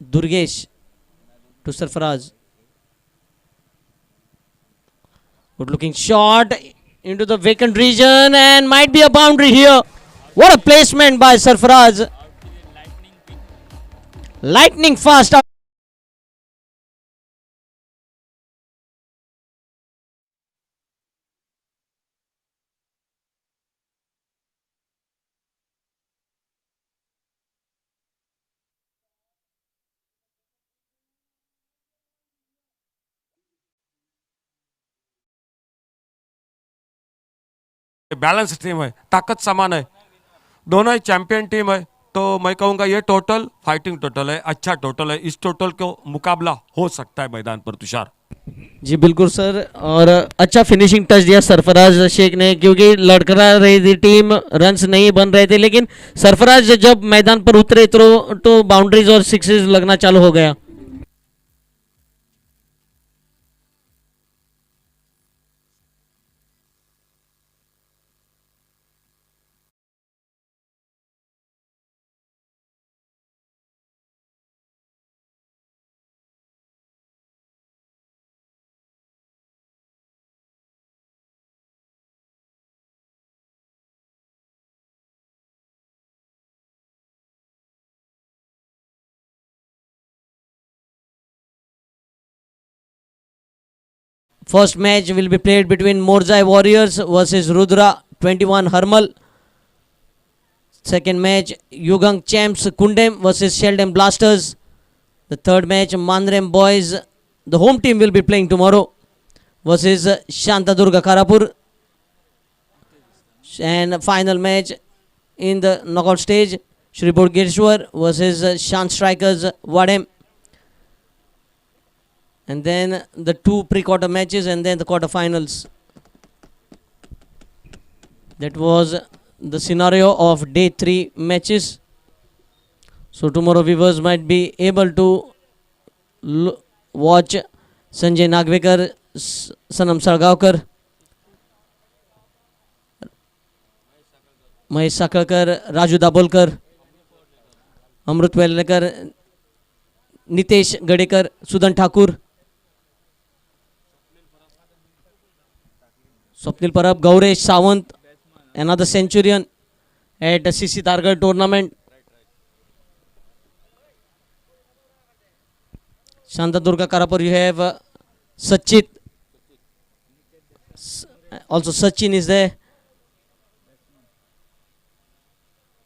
Durgesh to Sarfaraz. Good looking shot into the vacant region and might be a boundary here. What a placement by Sarfaraz. Lightning fast. Balance team है, ताकत समान है, दोनों ही champion team है। तो मैं कहूँगा ये टोटल फाइटिंग टोटल है, अच्छा टोटल है। इस टोटल को मुकाबला हो सकता है मैदान पर तुषार। जी बिल्कुल सर, और अच्छा फिनिशिंग टच दिया सरफराज शेख ने, क्योंकि लड़खड़ा रही थी टीम, रन्स नहीं बन रहे थे, लेकिन सरफराज जब मैदान पर उतरे तो बाउंड्रीज और सिक्सेस लगना चालू हो गया. First match will be played between Morzai Warriors versus Rudra 21 Harmal. Second match, Yugang Champs Kundem versus Sheldon Blasters. The third match, Mandrem Boys, the home team, will be playing tomorrow versus Shantadurga Karapur. And final match in the knockout stage, Shri Bodgeshwar versus Shant Strikers Wadem. And then the two pre-quarter matches and then the quarterfinals. That was the scenario of day 3 matches. So tomorrow viewers might be able to watch Sanjay Nagvekar, Sanam Sargaonkar, Mahesh Sakalkar, Raju Dabolkar, Amrut Velekar, Nitesh Gadekar, Sudan Thakur, Swapnil Parab, Gauresh Sawant, another centurion at the CC Targar tournament. Shantadurga Karapur, you have Sachit. Also Sachin is there.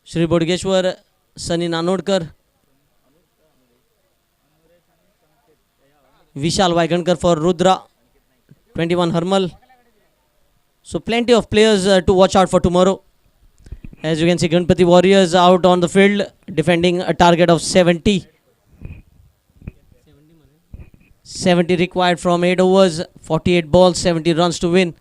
Shri Bodgeshwar, Sunny Nanodkar. Vishal Vaigankar for Rudra 21 Harmal. So plenty of players to watch out for tomorrow. As you can see, Ganpati Warriors out on the field defending a target of 70. 70 required from 8 overs, 48 balls, 70 runs to win.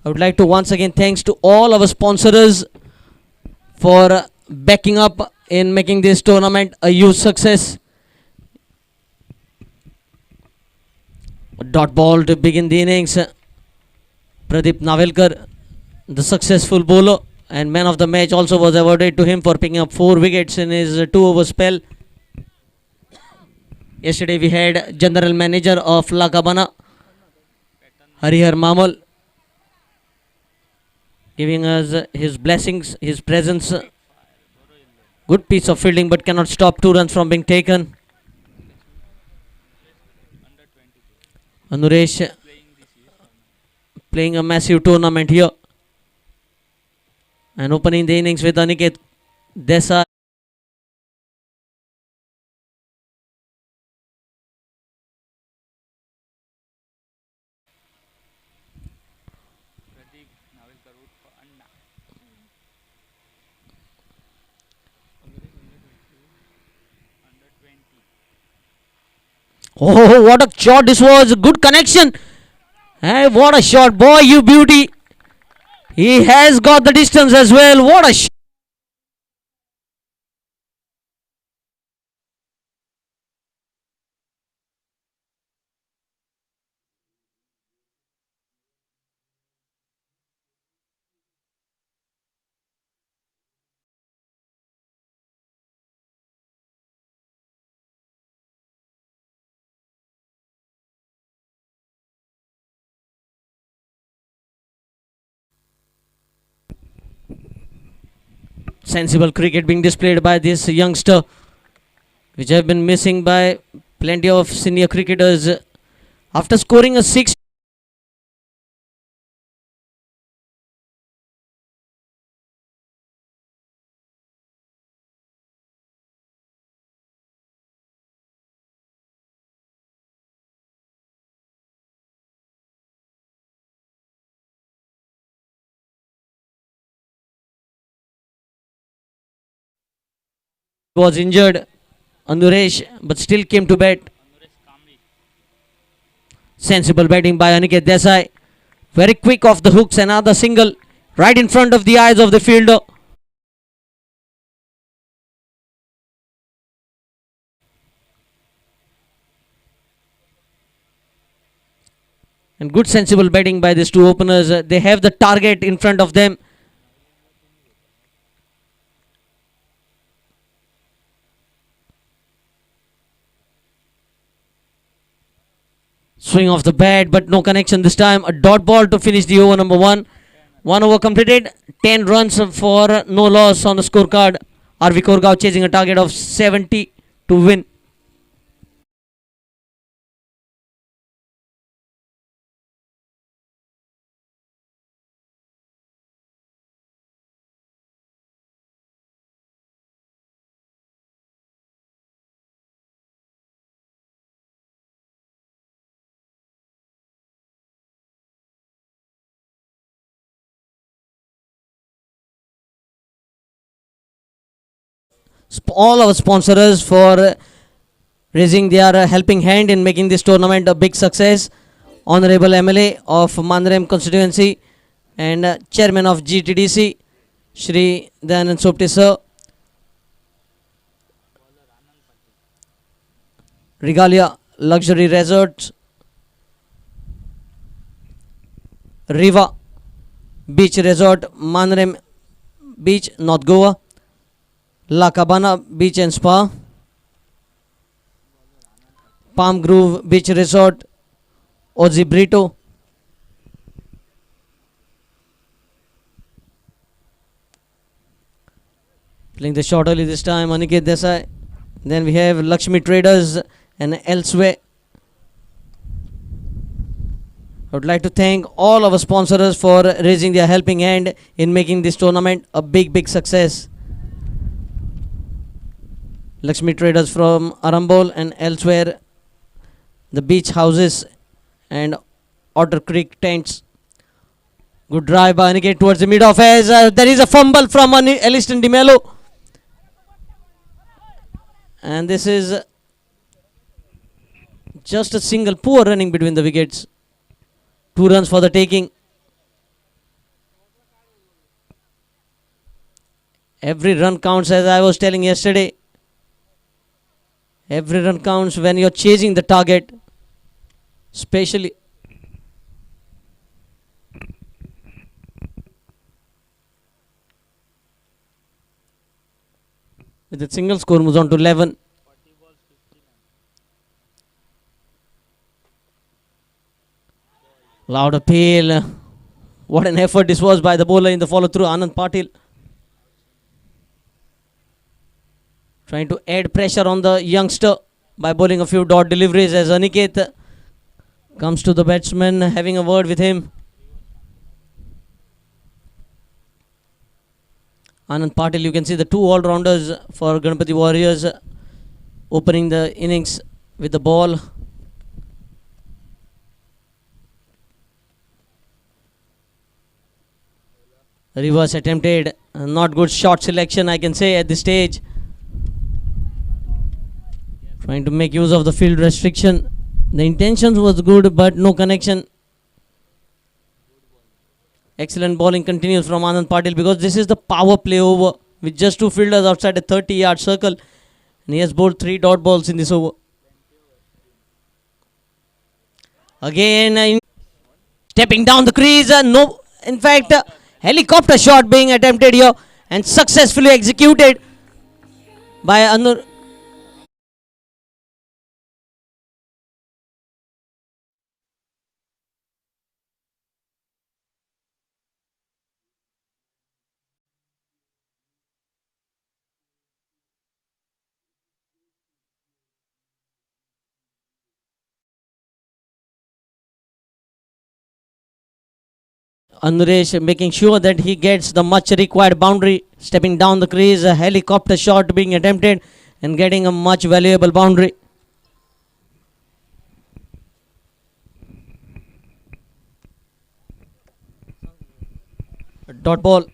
I would like to once again thanks to all our sponsors for backing up in making this tournament a huge success. Dot ball to begin the innings. Pradeep Navelkar, the successful bowler and man of the match, also was awarded to him for picking up 4 wickets in his 2-over spell. Yesterday we had General Manager of Lakabana, Harihar Mamal, giving us his blessings, his presence. Good piece of fielding but cannot stop 2 runs from being taken. Anuresh playing a massive tournament here. And opening the innings with Aniket Desai. Oh, what a shot this was. Good connection. Hey, what a shot. Boy, you beauty. He has got the distance as well. What a shot. Sensible cricket being displayed by this youngster, which have been missing by plenty of senior cricketers. After scoring a 6, was injured, Anuresh, but still came to bat. Sensible batting by Aniket Desai. Very quick off the hooks, another single right in front of the eyes of the fielder. And good sensible batting by these two openers. They have the target in front of them. Swing off the bat, but no connection this time. A dot ball to finish the over number 1. 1 over completed. 10 runs for no loss on the scorecard. RV Korgaon chasing a target of 70 to win. All our sponsors for raising their helping hand in making this tournament a big success. Honorable MLA of Mandrem constituency and Chairman of GTDC, Shri Dayanand Sopte sir. Regalia Luxury Resorts, Riva Beach Resort, Mandrem Beach, North Goa. La Cabana Beach and Spa, Palm Grove Beach Resort, Ozzy Brito, playing the shot early this time, Aniket Desai. Then we have Lakshmi Traders and elsewhere. I would like to thank all our sponsors for raising their helping hand in making this tournament a big success. Lakshmi Traders from Arambol and elsewhere, the beach houses and Otter Creek tents. Good drive by Aniket towards the mid off as there is a fumble from Aliston De Mello. And this is just a single, poor running between the wickets. 2 runs for the taking. Every run counts, as I was telling yesterday. Every run counts when you're chasing the target, especially. With the single score moves on to 11. Loud appeal. What an effort this was by the bowler in the follow through, Anand Patil. Trying to add pressure on the youngster by bowling a few dot deliveries as Aniket comes to the batsman, having a word with him. Anand Patil, you can see the two all-rounders for Ganpati Warriors opening the innings with the ball. Reverse attempted, not good shot selection I can say at this stage. Trying to make use of the field restriction. The intentions was good but no connection. Excellent bowling continues from Anand Patil because this is the power play over with just two fielders outside a 30-yard circle. And he has bowled 3 dot balls in this over. Again, stepping down the crease. No, in fact, helicopter shot being attempted here and successfully executed by Anur. Anuresh making sure that he gets the much required boundary, stepping down the crease, a helicopter shot being attempted and getting a much valuable boundary. A dot ball.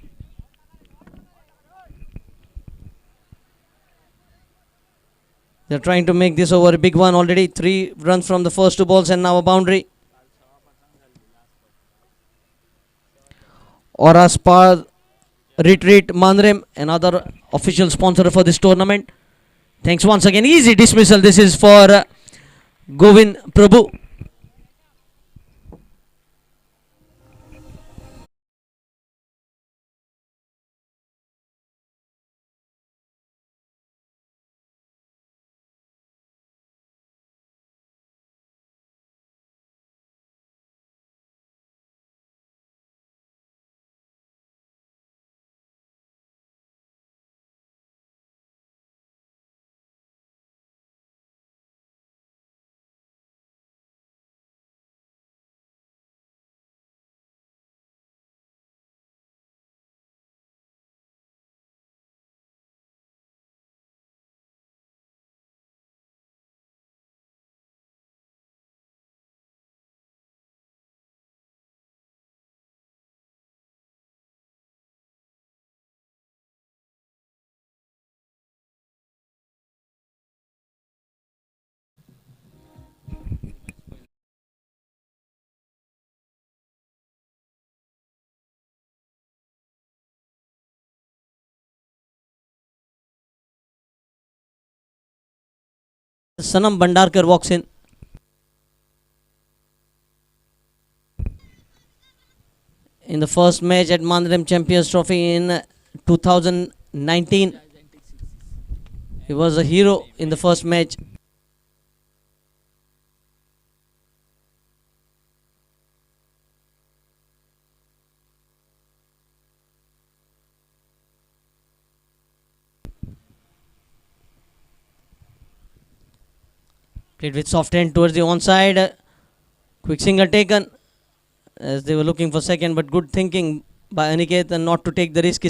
They're trying to make this over a big one already. 3 runs from the first 2 balls and now a boundary. Aura Spa Retreat Mandrem, another official sponsor for this tournament. Thanks once again. Easy dismissal. This is for Govind Prabhu. Sanam Bandarkar walks in. In the first match at Mandrem Champions Trophy in 2019. He was a hero in the first match. Played with soft hand towards the onside. Quick single taken as they were looking for second, but good thinking by Aniket and not to take the risk.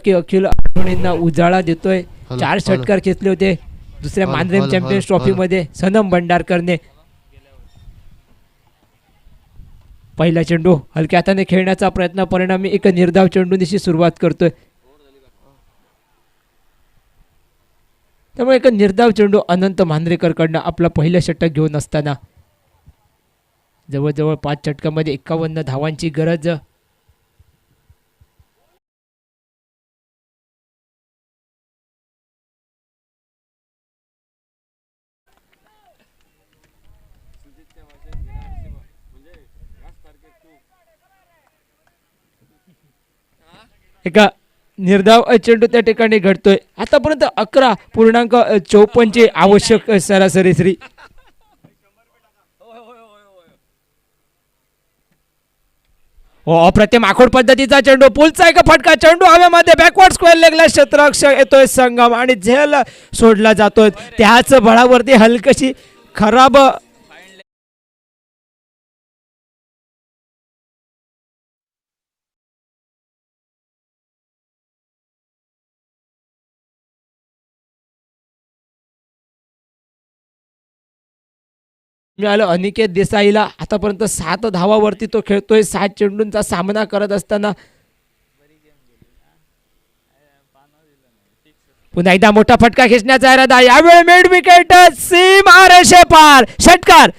की अखिल आठवणींना उजाळा देतोय. 4 षटकार खेचले होते दुसऱ्या Mandrem champions trophy मध्ये सनम भंडारकरने. पहिला चेंडू हलक्या हाताने खेळण्याचा प्रयत्न, परिणामी एक निर्धाव चेंडूनिशी सुरुवात करतोय. त्यामुळे एक निर्धाव चेंडू अनंत मांद्रेकरकडनं आपला पहिलं षटक घेऊन असताना जवळजवळ 5 षटकामध्ये 51 धावांची गरज. एका निर्धाव चेंडू त्या ठिकाणी घडतोय. आतापर्यंत 11.54 ची आवश्यक सरासरी श्री. हो, अप्रतिम आखोड पद्धतीचा चेंडू, पुलचा एक फटका, चेंडू हवेमध्ये बॅकवर्ड स्क्वेअर लेगला क्षेत्ररक्षक येतोय संगम आणि झेल सोडला जातोय. त्याच बळावरती हलकशी खराब मिळालं अनिकेत देसाईला. आतापर्यंत 7 धावावरती तो खेळतोय 7 चेंडूंचा सामना करत असताना. पुन्हा एकदा मोठा फटका खेचण्याचा इरादा, यावेळी मिड विकेट सीमा रेषे पार, षटकार.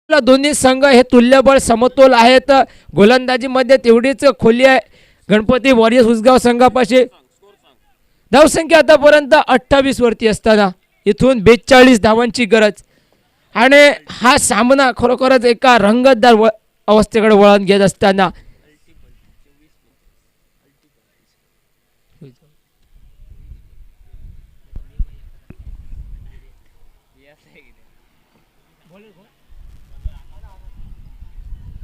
दोन्ही संघ हे तुल्यबळ समतोल आहेत. गोलंदाजीमध्ये तेवढीच खोली आहे गणपती वॉरियर्स उसगाव संघापाशी. धावसंख्या आतापर्यंत 28 वरती असताना इथून 42 धावांची गरज. आणि हा सामना खरोखरच एका रंगतदार अवस्थेकडे वळण घेत असताना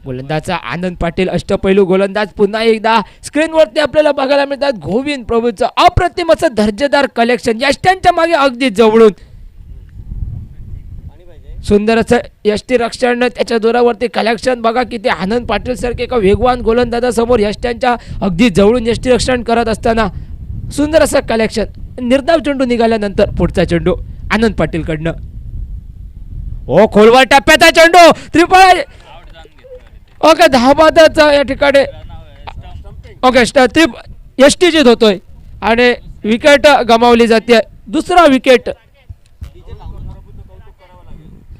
गोलंदाजचा आनंद पाटील अष्टपैलू गोलंदाज पुन्हा एकदा स्क्रीनवरती आपल्याला बघायला मिळतात. गोविंद प्रभूचं अप्रतिम असं दर्जेदार कलेक्शन, यष्ट्यांच्या मागे अगदी जवळून सुंदर असं यष्टी रक्षण, त्याच्या जोरावरती कलेक्शन बघा किती. आनंद पाटील सारखे एका वेगवान गोलंदाजासमोर यष्ट्यांच्या अगदी जवळून यष्टी रक्षण करत असताना सुंदर असं कलेक्शन. निर्धाव चेंडू निघाल्यानंतर पुढचा चेंडू आनंद पाटील कडनं. ओ खोलवर टप्प्याचा चेंडू, त्रिफळ. ओके, धाबादाचा या ठिकाणी ओके यष्टीजीत होतोय आणि विकेट गमावली जाते. दुसरा विकेट.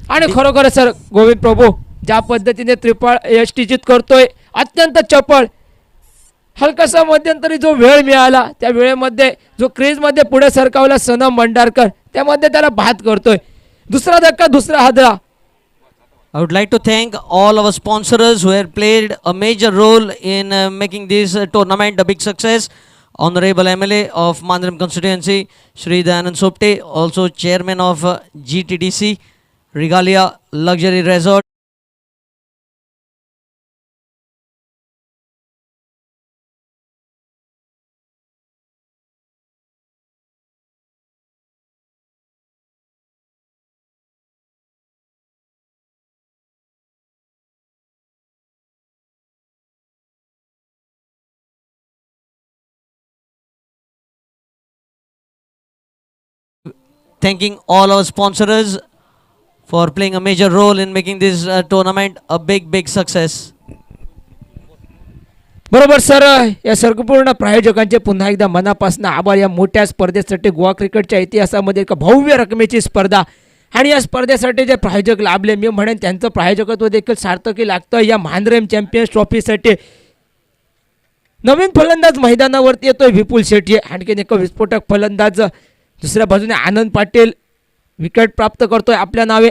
आणि खरोखर सर गोविंद प्रभू ज्या पद्धतीने त्रिफळ यष्टीजीत करतोय, अत्यंत चपळ. हलकासा मध्यंतरी जो वेळ मिळाला त्या वेळेमध्ये जो क्रीजमध्ये पुढे सरकावला सनम भंडारकर, त्यामध्ये त्याला बाद करतोय. दुसरा धक्का, दुसरा हादरा. I would like to thank all our sponsors who have played a major role in making this tournament a big success. Honorable MLA of Mandram constituency, Shri Dayanand Sopte, also chairman of GTDC, Regalia Luxury Resort. Thanking all our sponsors for playing a major role in making this tournament a big success. बरोबर sir, या सर्वपूर्ण प्रायोजकांचे पुन्हा एकदा मनापासून आभार. या मोठ्या स्पर्धेसाठी गोवा क्रिकेटच्या इतिहासामध्ये एक भव्य रकमेची स्पर्धा आणि या स्पर्धेसाठी जे प्रायोजक लाभले, मी म्हणेन त्यांचं प्रायोजकत्व देखील सार्थकी लागतं. या मांद्रेम चॅम्पियन्स ट्रॉफीसाठी नवीन फलंदाज मैदानावरती येतोय विपुल शेट्टी, आणखीन एक विस्फोटक फलंदाज दुसऱ्या बाजूने आनंद पाटील विकेट प्राप्त करतोय आपल्या नावे.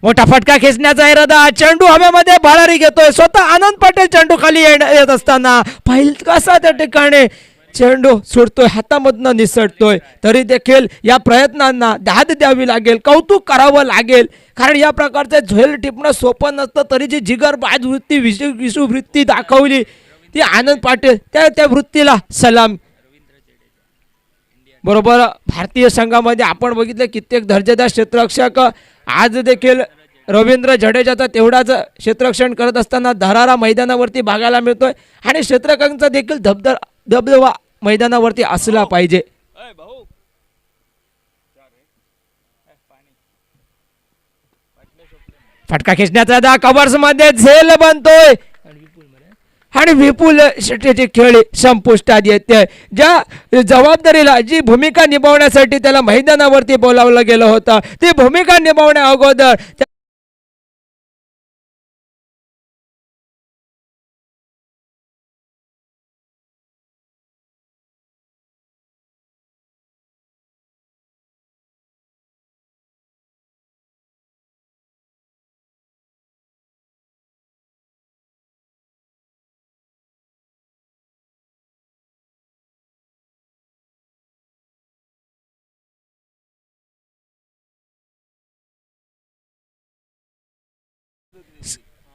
मोठा फटका खेचण्याचा इरादा, चेंडू हवेमध्ये भरारी घेतोय स्वतः आनंद पटेल. चेंडू खाली येत असताना कसा त्या ठिकाणी चेंडू सुटतोय, हातामधनं निसटतोय. तरी देखील या प्रयत्नांना दाद द्यावी लागेल, कौतुक करावं लागेल. कारण या प्रकारचं झेल टिपणं सोपं नसतं. तरी जी जिगरबाज वृत्ती, विशू वृत्ती दाखवली ती आनंद पाटील, त्या वृत्तीला सलाम. बरोबर भारतीय संघामध्ये आपण बघितलं कित्येक दर्जेदार क्षेत्ररक्षक, आज देखील रवींद्र जडेजाचा तेवढाच क्षेत्ररक्षण करत असताना धरारा मैदानावरती बघायला मिळतोय. आणि क्षेत्ररक्षकांचा देखील दबदबा मैदानावरती असला पाहिजे. फटका खेचण्याचा कव्हर्स मध्ये झेल बनतोय आणि विपुल शेट्टीची खेळी संपुष्टात येते. ज्या जबाबदारीला, जी भूमिका निभावण्यासाठी त्याला मैदानावरती बोलावलं गेलं होतं, ती भूमिका निभावण्या अगोदर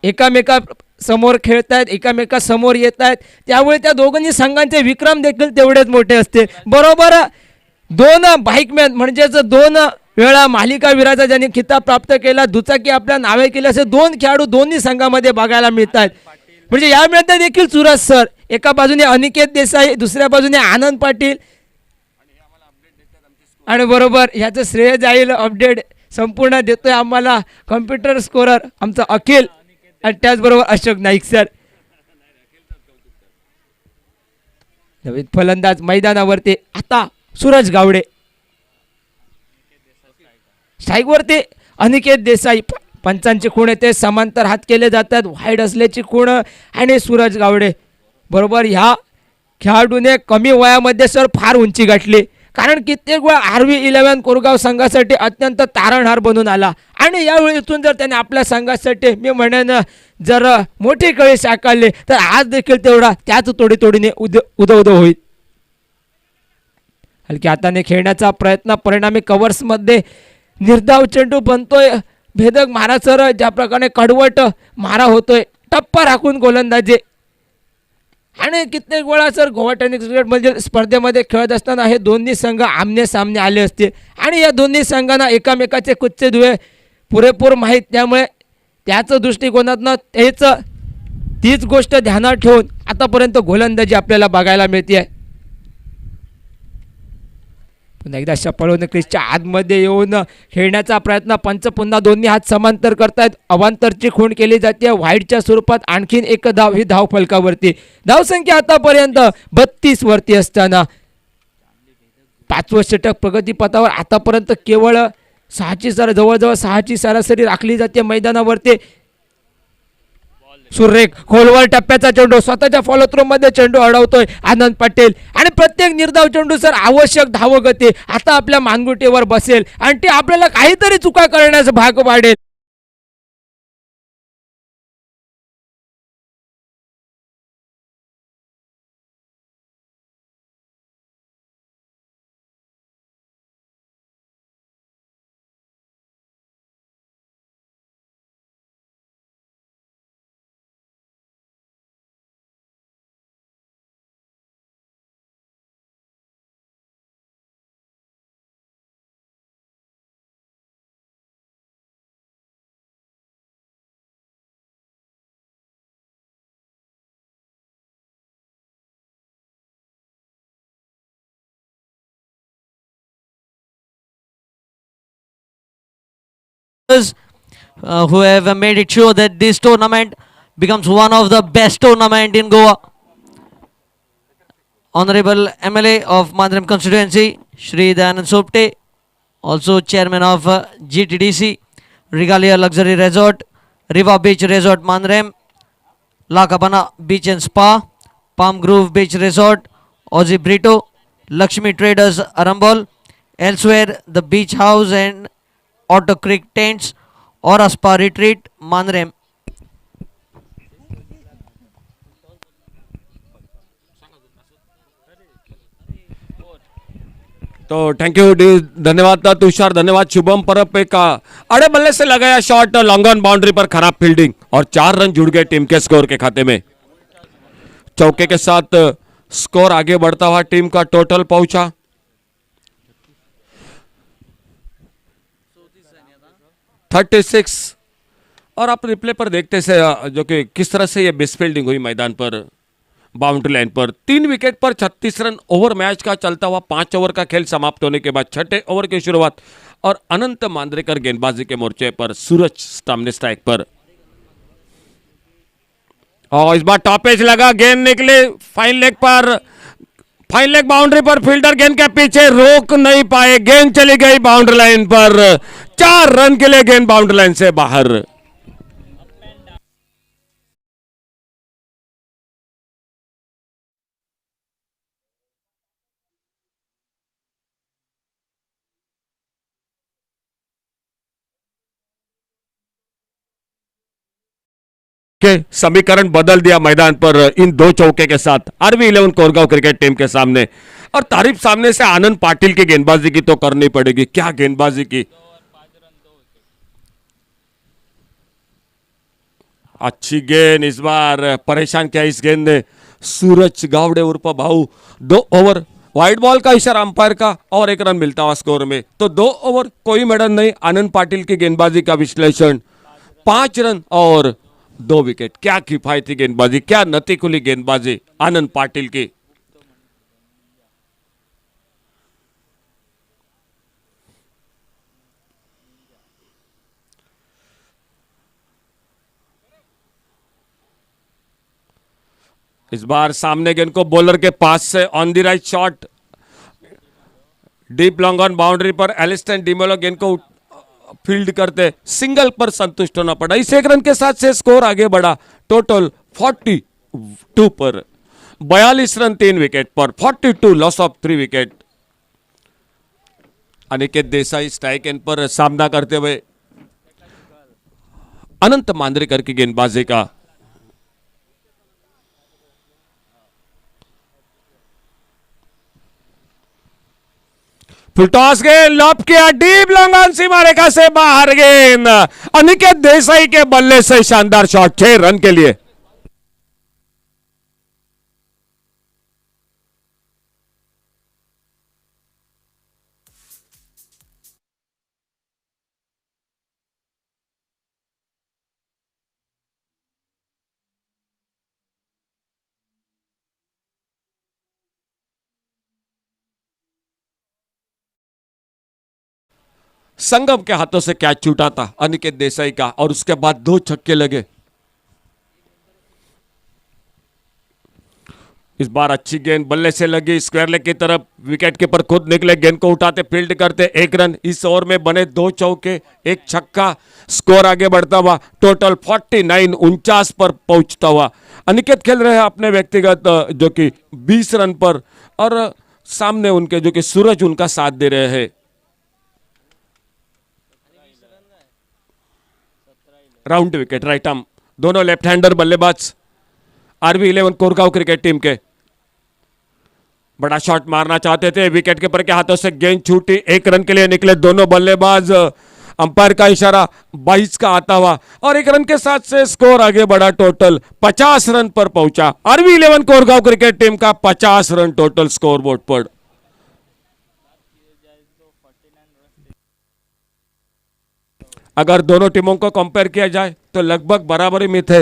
एकामेका समोर खेळतायत, एकामेका समोर येत आहेत. त्यामुळे त्या दोघांनी संघांचे विक्रम देखील तेवढेच मोठे असते. बरोबर 2 बाईकमॅन म्हणजेच 2 वेळा मालिका विराचा ज्यांनी खिताब प्राप्त केला, दुचाकी आपल्या नावे केले, असे 2 खेळाडू दोन्ही संघामध्ये बघायला मिळतात. म्हणजे या मिळतात देखील सुरज सर, एका बाजूने अनिकेत देसाई, दुसऱ्या बाजूने आनंद पाटील. आणि बरोबर ह्याचं श्रेय जाईल, अपडेट संपूर्ण देतोय आम्हाला कॉम्प्युटर स्कोरर आमचा अखिल, आणि त्याचबरोबर अशोक नाईक सर. नवीन फलंदाज मैदानावरती आता सूरज गावडे, स्ट्राईकवरती अनिकेत देसाई. पंचांची खूण येते, समांतर हात केले जातात, वाईड असल्याची खूण आणि सूरज गावडे. बरोबर ह्या खेळाडूने कमी वयामध्ये सर फार उंची गाठली. कारण कित्येक वेळा RV11 कोरगाव संघासाठी अत्यंत तारणहार बनून आला. आणि यावेळी इथून जर त्याने आपल्या संघासाठी मी म्हणेन जर मोठी कळी साकारली तर आज देखील तेवढा त्याच तोडीने उदो होईल. हलक्या हाताने खेळण्याचा प्रयत्न, परिणामी कव्हर्समध्ये निर्धाव चेंडू बनतोय. भेदक मारा सर, ज्या प्रकारे कडवट मारा होतोय, टप्पा राखून गोलंदाजी. आणि कित्येक वेळा सर गोवा टेनिस क्रिकेट स्पर्धेमध्ये खेळत असताना हे दोन्ही संघ आमने सामने आले असते. आणि या दोन्ही संघांना एकामेकाचे कुच्चे दुवे पुरेपूर माहीत. त्यामुळे त्याच दृष्टिकोनातनं तीच गोष्ट ध्यानात ठेवून आतापर्यंत गोलंदाजी आपल्याला बघायला मिळते. पुन्हा एकदा शपळून क्रिसच्या आतमध्ये येऊन खेळण्याचा प्रयत्न. पंच पुन्हा दोन्ही हात समांतर करतायत. अवांतरची खूण केली जाते वाईडच्या स्वरूपात. आणखीन एक धाव, ही धाव फलकावरती. धावसंख्या आतापर्यंत 32 वरती असताना 5वं षटक प्रगतीपथावर. आतापर्यंत केवळ 6ची जवळजवळ 6ची सरासरी राखली जाते मैदानावरती. सुरेख खोलवर टप्प्याचा चेंडू, स्वतःच्या फॉलो थ्रो मध्ये चेंडू अडवतोय आनंद पटेल. आणि प्रत्येक निर्धाव चेंडू सर आवश्यक धावगती आता आपल्या मानगुटीवर बसेल आणि ते आपल्याला काहीतरी चुका करण्यास भाग पाडेल. Who have made it sure that this tournament becomes one of the best tournament in Goa. Honorable MLA of Mandrem constituency, Shri Dayanand Sopte, also chairman of GTDC, Regalia Luxury Resort, Riva Beach Resort Mandrem, La Cabana Beach and Spa, Palm Grove Beach Resort, Aussie Brito, Lakshmi Traders Arambol, Elsewhere, the beach house and Otter Creek tents or a spa retreat, Manrem. तो thank U D, धन्यवाद था तुषार, धन्यवाद शुभम। परब एक अड़े बल्ले से लगाया शॉट, लॉन्ग ऑन बाउंड्री पर खराब फील्डिंग और 4 रन जुड़ गए टीम के स्कोर के खाते में। चौके के साथ स्कोर आगे बढ़ता हुआ टीम का टोटल पहुंचा 36। और आप रिप्ले पर देखते से जो कि किस तरह से ये मिस फील्डिंग हुई मैदान पर, बाउंड्री लाइन पर। 3 विकेट पर 36 रन ओवर मैच का चलता हुआ 5 ओवर का खेल समाप्त होने के बाद छठे ओवर की शुरुआत और अनंत मांद्रेकर गेंदबाजी के मोर्चे पर, सूरज सामने स्ट्राइक पर। और इस बार टॉपेज लगा, गेंद निकले फाइन लेग पर, फाइन लेग बाउंड्री पर, फील्डर गेंद के पीछे रोक नहीं पाए, गेंद चली गई बाउंड्री लाइन पर। 4 रन के लिए गेंद बाउंड्री लाइन से बाहर। के समीकरण बदल दिया मैदान पर इन 2 चौके के साथ RV11 कोरगांव क्रिकेट टीम के सामने। और तारीफ सामने से आनंद पाटिल की गेंदबाजी की तो करनी पड़ेगी, क्या गेंदबाजी की, अच्छी गेंद। इस बार परेशान किया इस गेंद ने सूरज गावड़े उर्फ भाऊ। 2 ओवर, व्हाइट बॉल का इशारा अंपायर का और 1 रन मिलता हुआ स्कोर में। तो 2 ओवर कोई मेडल नहीं, आनंद पाटिल की गेंदबाजी का विश्लेषण। 5 रन और 2 विकेट। क्या किफायती गेंदबाजी, क्या नतीकुली गेंदबाजी आनंद पाटिल की। इस बार सामने गेंद को बॉलर के पास से on the right shot, deep long on boundary पर एलिस्टन डिमेलो गेंद को फील्ड करते, सिंगल पर संतुष्ट होना पड़ा। इस 1 रन के साथ से स्कोर आगे बढ़ा टोटल 42 पर। 42 रन 3 विकेट पर, 42 loss of 3 wicket. Aniket Desai strike and पर सामना करते हुए अनंत मांद्रेकर की गेंदबाजी का। फुलटॉस गेंद लॉप किया, डीप लॉन्ग ऑन सीमा रेखा से बाहर गेंद। अनिकेत देसाई के बल्ले से शानदार शॉट, 6 रन के लिए। संगम के हाथों से कैच छूटा था अनिकेत देसाई का और उसके बाद 2 छक्के लगे। इस बार अच्छी गेंद बल्ले से लगी स्क्वायर लेग की तरफ, विकेट कीपर खुद निकले, गेंद को उठाते फील्ड करते, 1 रन। इस ओवर में बने 2 चौके 1 छक्का, स्कोर आगे बढ़ता हुआ टोटल 49 49 पर पहुंचता हुआ। अनिकेत खेल रहे हैं अपने व्यक्तिगत जो कि 20 रन पर और सामने उनके जो कि सूरज उनका साथ दे रहे हैं। राउंड विकेट राइट आर्म, दोनों लेफ्ट हैंडर बल्लेबाज RV11 कोरगांव क्रिकेट टीम के। बड़ा शॉट मारना चाहते थे, विकेट कीपर के हाथों से गेंद छूटी, 1 रन के लिए निकले दोनों बल्लेबाज। अंपायर का इशारा 22 का आता हुआ और 1 रन के साथ से स्कोर आगे बढ़ा, टोटल 50 रन पर पहुंचा। RV11 कोरगांव क्रिकेट टीम का 50 रन टोटल स्कोर बोर्ड पर। अगर दोनों टीमों को कंपेयर किया जाए तो लगभग बराबरी में थे,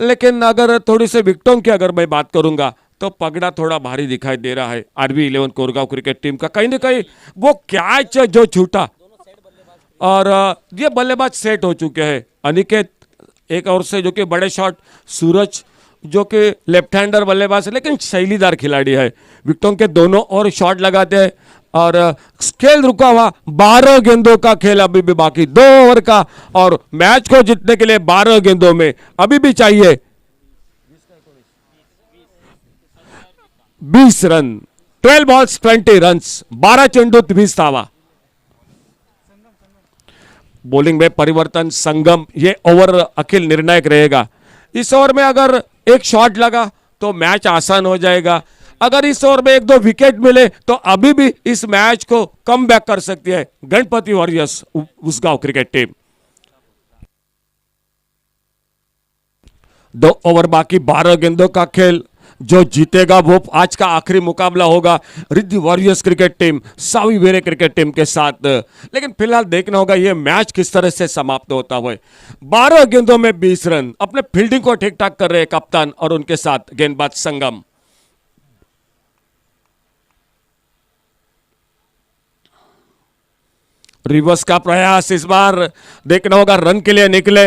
लेकिन अगर थोड़ी से विकेटों की अगर मैं बात करूंगा तो पगड़ा थोड़ा भारी दिखाई दे रहा है RV11 कोरगांव क्रिकेट टीम का। कहीं ना कहीं वो कैच जो छूटा और ये बल्लेबाज सेट हो चुके हैं। अनिकेत एक ओर से जो कि बड़े शॉट, सूरज जो कि लेफ्ट हैंडर बल्लेबाज है लेकिन शैलीदार खिलाड़ी है, विकेटों के दोनों ओर शॉट लगाते हैं और खेल रुका हुआ 12 गेंदों का खेल अभी भी बाकी, 2 ओवर का, और मैच को जीतने के लिए 12 गेंदों में अभी भी चाहिए 20 रन 12 बॉल्स 20 रन्स, 12 चेंडूत 20 धावा. बॉलिंग में परिवर्तन संगम, ये ओवर अखिल निर्णायक रहेगा. इस ओवर में अगर एक शॉट लगा तो मैच आसान हो जाएगा. अगर इस ओवर में एक दो विकेट मिले तो अभी भी इस मैच को कम बैक कर सकती है Ganpati warriors Usgaon cricket team. 2 over बाकी, 12 गेंदों का खेल. जो जीतेगा वो आज का आखिरी मुकाबला होगा रिद्धि वॉरियर्स क्रिकेट टीम सावी वेरे क्रिकेट टीम के साथ. लेकिन फिलहाल देखना होगा ये मैच किस तरह से समाप्त होता हुआ. 12 गेंदों में 20 रन. अपने फील्डिंग को ठीक ठाक कर रहे हैं कप्तान और उनके साथ गेंदबाज संगम. रिवर्स का प्रयास, इस बार देखना होगा रन के लिए निकले.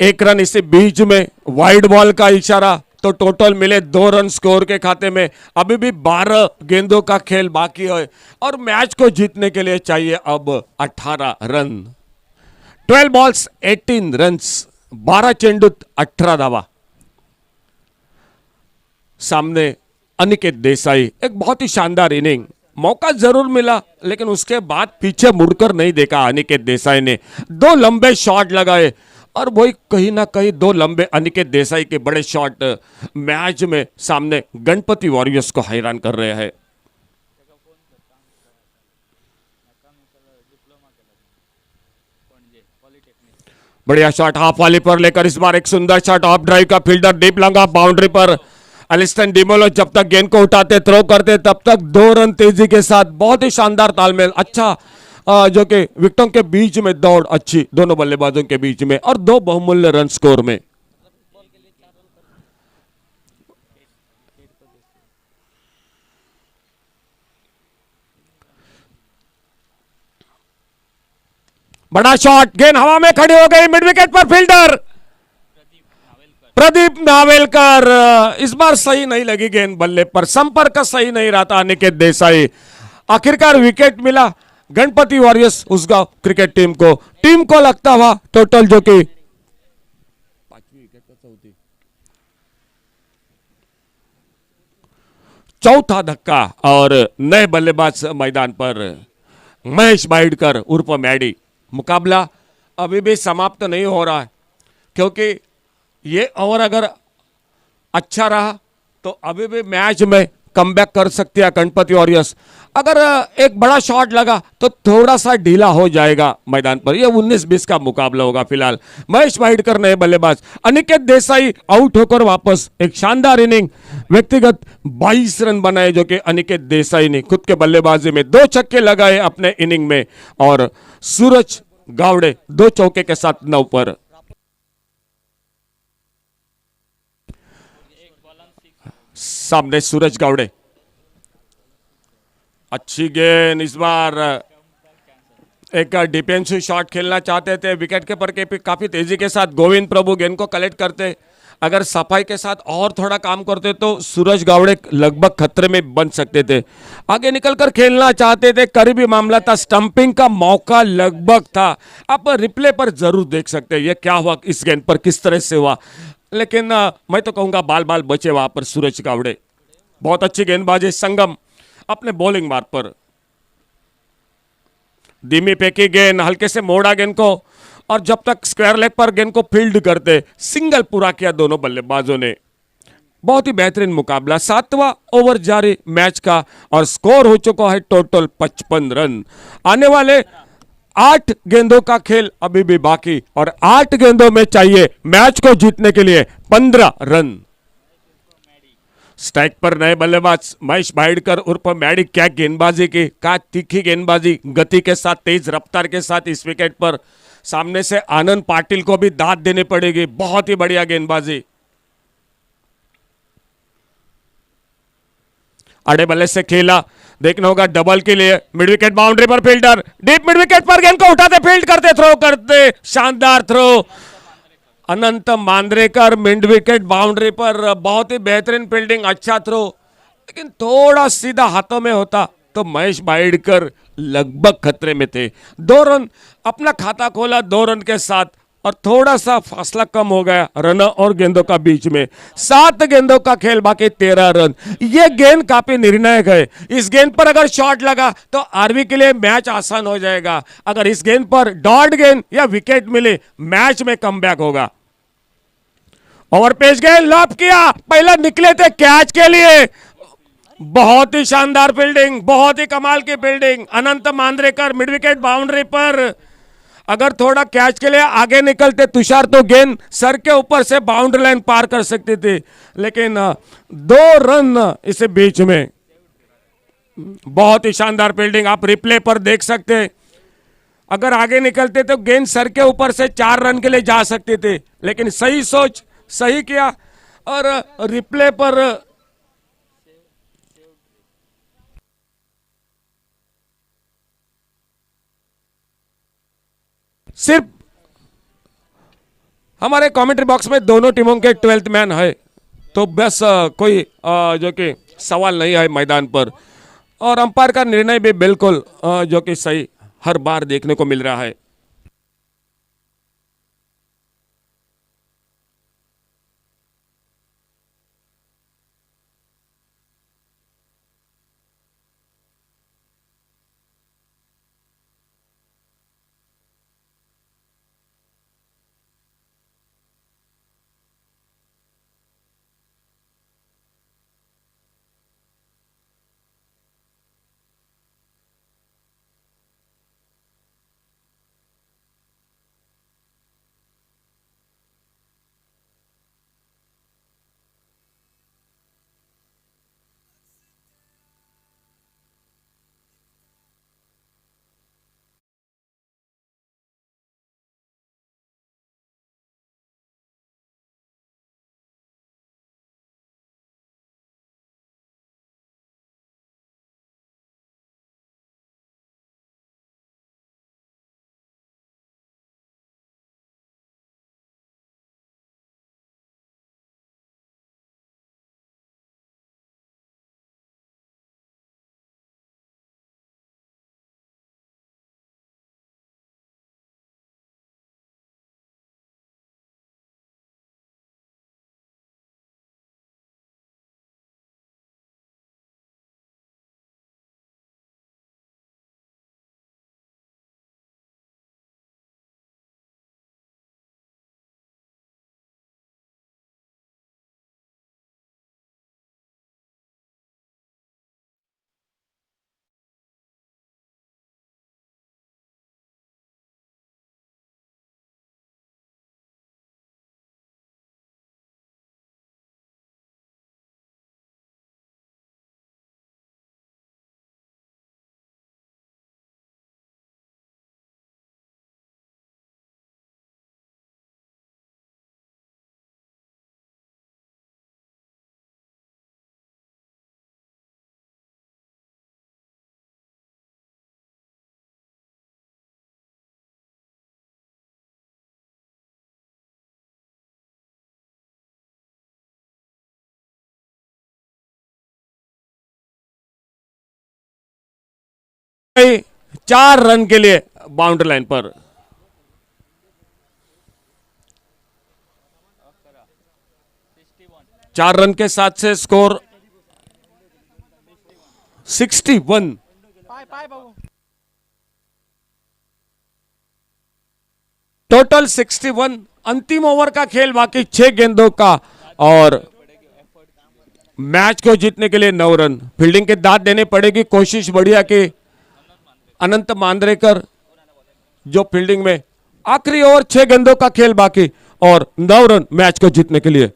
1 रन इसे बीच में, वाइड बॉल का इशारा, तो टोटल मिले 2 रन स्कोर के खाते में. अभी भी 12 गेंदों का खेल बाकी है और मैच को जीतने के लिए चाहिए अब 18 रन. 12 बॉल्स 18 रन्स, 12 चेंडूत 18 धावा. सामने अनिकेत देसाई, एक बहुत ही शानदार इनिंग. मौका जरूर मिला लेकिन उसके बाद पीछे मुड़कर नहीं देखा अनिकेत देसाई ने. 2 लंबे शॉट लगाए और वही कहीं ना कहीं 2 लंबे अनिकेत देसाई के बड़े शॉट मैच में सामने गणपति वॉरियर्स को हैरान कर रहे हैं. बढ़िया शॉट हाफ वाली पर लेकर इस बार एक सुंदर शॉट ऑफ ड्राइव का, फील्डर डीप लंगा बाउंड्री पर. एलिस्टन डिमोलो जब तक गेंद को उठाते थ्रो करते तब तक 2 रन तेजी के साथ. बहुत ही शानदार तालमेल, अच्छा जो कि विकेटों के बीच में दौड़ अच्छी दोनों बल्लेबाजों के बीच में और 2 बहुमूल्य रन स्कोर में. बड़ा शॉट, गेंद हवा में खड़ी हो गई. मिड विकेट पर फील्डर प्रदीप नावेलकर. इस बार सही नहीं लगी गेंद बल्ले पर, संपर्क सही नहीं रहा था अनिकेत देसाई. आखिरकार विकेट मिला Ganpati warriors Usgaon cricket team को. टीम को लगता हुआ टोटल जो कि 4था धक्का और नए बल्लेबाज मैदान पर महेश बाइडकर उर्फ मैडी. मुकाबला अभी भी समाप्त नहीं हो रहा है क्योंकि ये ओवर अगर अच्छा रहा तो अभी भी मैच में कमबैक कर सकती है गणपति वॉरियर्स. अगर एक बड़ा शॉट लगा तो थोड़ा सा ढीला हो जाएगा मैदान पर. ये 19-20 का मुकाबला होगा. फिलहाल महेश वाइडकर नए बल्लेबाज, अनिकेत देसाई आउट होकर वापस. एक शानदार इनिंग, व्यक्तिगत 22 रन बनाए जो कि अनिकेत देसाई ने खुद के बल्लेबाजी में 2 छक्के लगाए अपने इनिंग में और सूरज गावड़े 2 चौके के साथ 9 पर. सामने सूरज गावड़े, अच्छी गेंद. इस बार एक डिफेंसिव शॉट खेलना चाहते थे, विकेट के पर के काफी तेजी के साथ गोविंद प्रभु गेंद को कलेक्ट करते. अगर सफाई के साथ और थोड़ा काम करते तो सूरज गावड़े लगभग खतरे में बन सकते थे. आगे निकलकर खेलना चाहते थे, करीबी मामला था, स्टंपिंग का मौका लगभग था. आप रिप्ले पर जरूर देख सकते हैं ये क्या हुआ, इस गेंद पर किस तरह से हुआ. लेकिन मैं तो कहूंगा बाल बाल बचे वहां पर सूरज गावड़े. बहुत अच्छी गेंदबाजी संगम अपने बॉलिंग मार्ग पर. धीमी फेंकी गेंद, हल्के से मोड़ा गेंद को और जब तक स्क्वायर लेग पर गेंद को फील्ड करते सिंगल पूरा किया दोनों बल्लेबाजों ने. बहुत ही बेहतरीन मुकाबला. 7वां ओवर जारी मैच का और स्कोर हो चुका है टोटल 55 रन. आने वाले 8 गेंदों का खेल अभी भी बाकी और 8 गेंदों में चाहिए मैच को जीतने के लिए 15 रन. स्ट्राइक पर नए बल्लेबाज महेश बाइडकर उर्फ मैडी. क्या गेंदबाजी की, क्या तीखी गेंदबाजी, गति के साथ, तेज रफ्तार के साथ इस विकेट पर. सामने से आनंद पाटिल को भी दाद देनी पड़ेगी. बहुत ही बढ़िया गेंदबाजी. आड़े बल्ले से खेला, देखना होगा डबल के लिए. मिड विकेट बाउंड्री पर फील्डर, डीप मिड विकेट पर गेंद को उठाते, फील्ड करते, थ्रो करते, शानदार थ्रो. अनंत मांद्रेकर मिड विकेट बाउंड्री पर, बहुत ही बेहतरीन फील्डिंग, अच्छा थ्रो. लेकिन थोड़ा सीधा हाथों में होता तो महेश बाइडकर लगभग खतरे में थे. 2 रन अपना खाता खोला 2 रन के साथ और थोड़ा सा फासला कम हो गया रन और गेंदों का बीच में। 7 गेंदों का खेल बाकी 13 रन। ये गेंद काफी निर्णायक है। इस गेंद पर अगर शॉट लगा तो आरवी के लिए मैच आसान हो जाएगा। अगर इस गेंद पर डॉट गेंद या विकेट मिले मैच में कमबैक होगा। ओवर पेश गेंद लॉब किया, पहला निकले थे कैच के लिए। बहुत ही शानदार फील्डिंग, बहुत ही कमाल की फील्डिंग। अनंत मांद्रेकर मिड विकेट बाउंड्री पर। अगर थोड़ा कैच के लिए आगे निकलते तुषार तो गेंद सर के ऊपर से बाउंड्री लाइन पार कर सकती थी, लेकिन 2 रन इसे बीच में। बहुत ही शानदार फील्डिंग, आप रिप्ले पर देख सकते। अगर आगे निकलते तो गेंद सर के ऊपर से 4 रन के लिए जा सकते थे, लेकिन सही सोच, सही किया। और रिप्ले पर सिर्फ हमारे कमेंट्री बॉक्स में दोनों टीमों के 12th मैन है, तो बस कोई जो कि सवाल नहीं है मैदान पर। और अंपायर का निर्णय भी बिल्कुल जो कि सही हर बार देखने को मिल रहा है। भाई 4 रन के लिए बाउंड्री लाइन पर। चार रन के साथ से स्कोर 61। टोटल 61। अंतिम ओवर का खेल बाकी 6 गेंदों का और मैच को जीतने के लिए 9 रन। फील्डिंग के दांत देने पड़ेगी, कोशिश बढ़िया कि अनंत मांद्रेकर जो फील्डिंग में। आखिरी ओवर 6 गेंदों का खेल बाकी और 9 रन मैच को जीतने के लिए।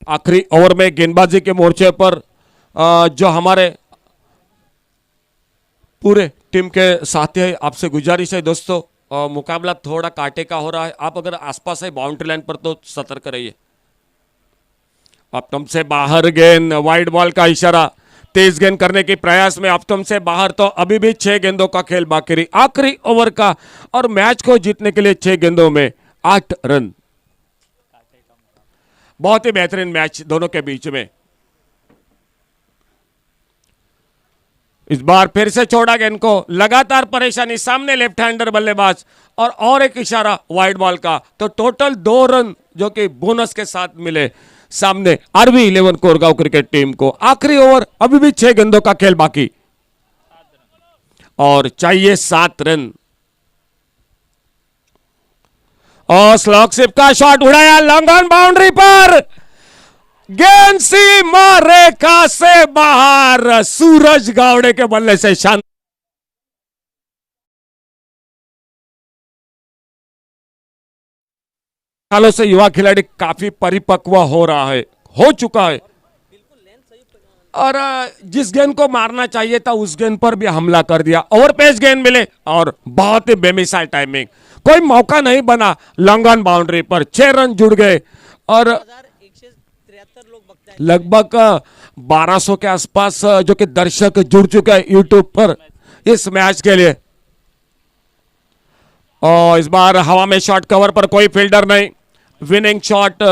आखिरी ओवर में गेंदबाजी के मोर्चे पर जो हमारे पूरे टीम के साथी है, आपसे गुजारिश है दोस्तों, मुकाबला थोड़ा कांटे का हो रहा है। आप अगर आसपास है बाउंड्री लाइन पर तो सतर्क रहिए। ऑप्टम से बाहर गेंद, वाइड बॉल का इशारा, तेज गेंद करने के प्रयास में ऑप्टम से बाहर। तो अभी भी 6 गेंदों का खेल बाकी रही, आखिरी ओवर का, और मैच को जीतने के लिए 6 गेंदों में 8 रन। बहुत ही बेहतरीन मैच दोनों के बीच में। इस बार फिर से छोड़ा गेंद को, लगातार परेशानी, सामने लेफ्ट हैंडर बल्लेबाज और एक इशारा वाइड बॉल का, तो टोटल 2 रन जो कि बोनस के साथ मिले सामने आरवी 11 कोरगांव क्रिकेट टीम को। आखिरी ओवर, अभी भी 6 गेंदों का खेल बाकी और चाहिए 7 रन। और स्लॉग शिप का शॉट उड़ाया लॉन्ग ऑन बाउंड्री पर, गेंद सीमा रेखा से बाहर, सूरज गावड़े के बल्ले से शानदार। सालों से युवा खिलाड़ी काफी परिपक्व हो चुका है और जिस गेंद को मारना चाहिए था उस गेंद पर भी हमला कर दिया। ओवर पेस गेंद मिले और बहुत ही बेमिसाल टाइमिंग, कोई मौका नहीं बना। लॉन्ग ऑन बाउंड्री पर 6 रन जुड़ गए और लगभग 1200 के आसपास जो कि दर्शक जुड़ चुके हैं यूट्यूब पर इस मैच के लिए। और इस बार हवा में शॉट कवर पर कोई फील्डर नहीं, विनिंग शॉट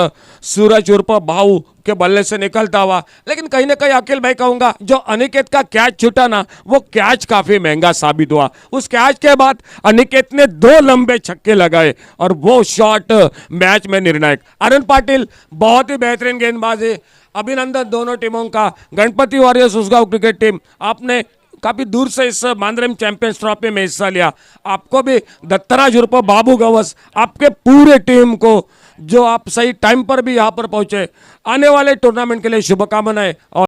सूरज उर्फ भाऊ के बल्ले से निकलता हुआ। लेकिन कहीं ना कहीं अखिल भाई कहूंगा, जो अनिकेत का कैच छूटा ना, वो कैच काफी महंगा साबित हुआ। उस कैच के बाद अनिकेत ने 2 लंबे छक्के लगाए और वो शॉट मैच में निर्णायक। अरुण पाटिल बहुत ही बेहतरीन गेंदबाज है, अभिनंदन दोनों टीमों का। Ganpati warriors Usgaon cricket team, आपने काफी दूर से इस मांद्रेम चैंपियंस ट्रॉफी में हिस्सा लिया। आपको भी दत्तराज उर्फ बाबू गवस, आपके पूरे टीम को जो आप सही टाइम पर भी यहां पर पहुंचे, आने वाले टूर्नामेंट के लिए शुभकामनाएं। और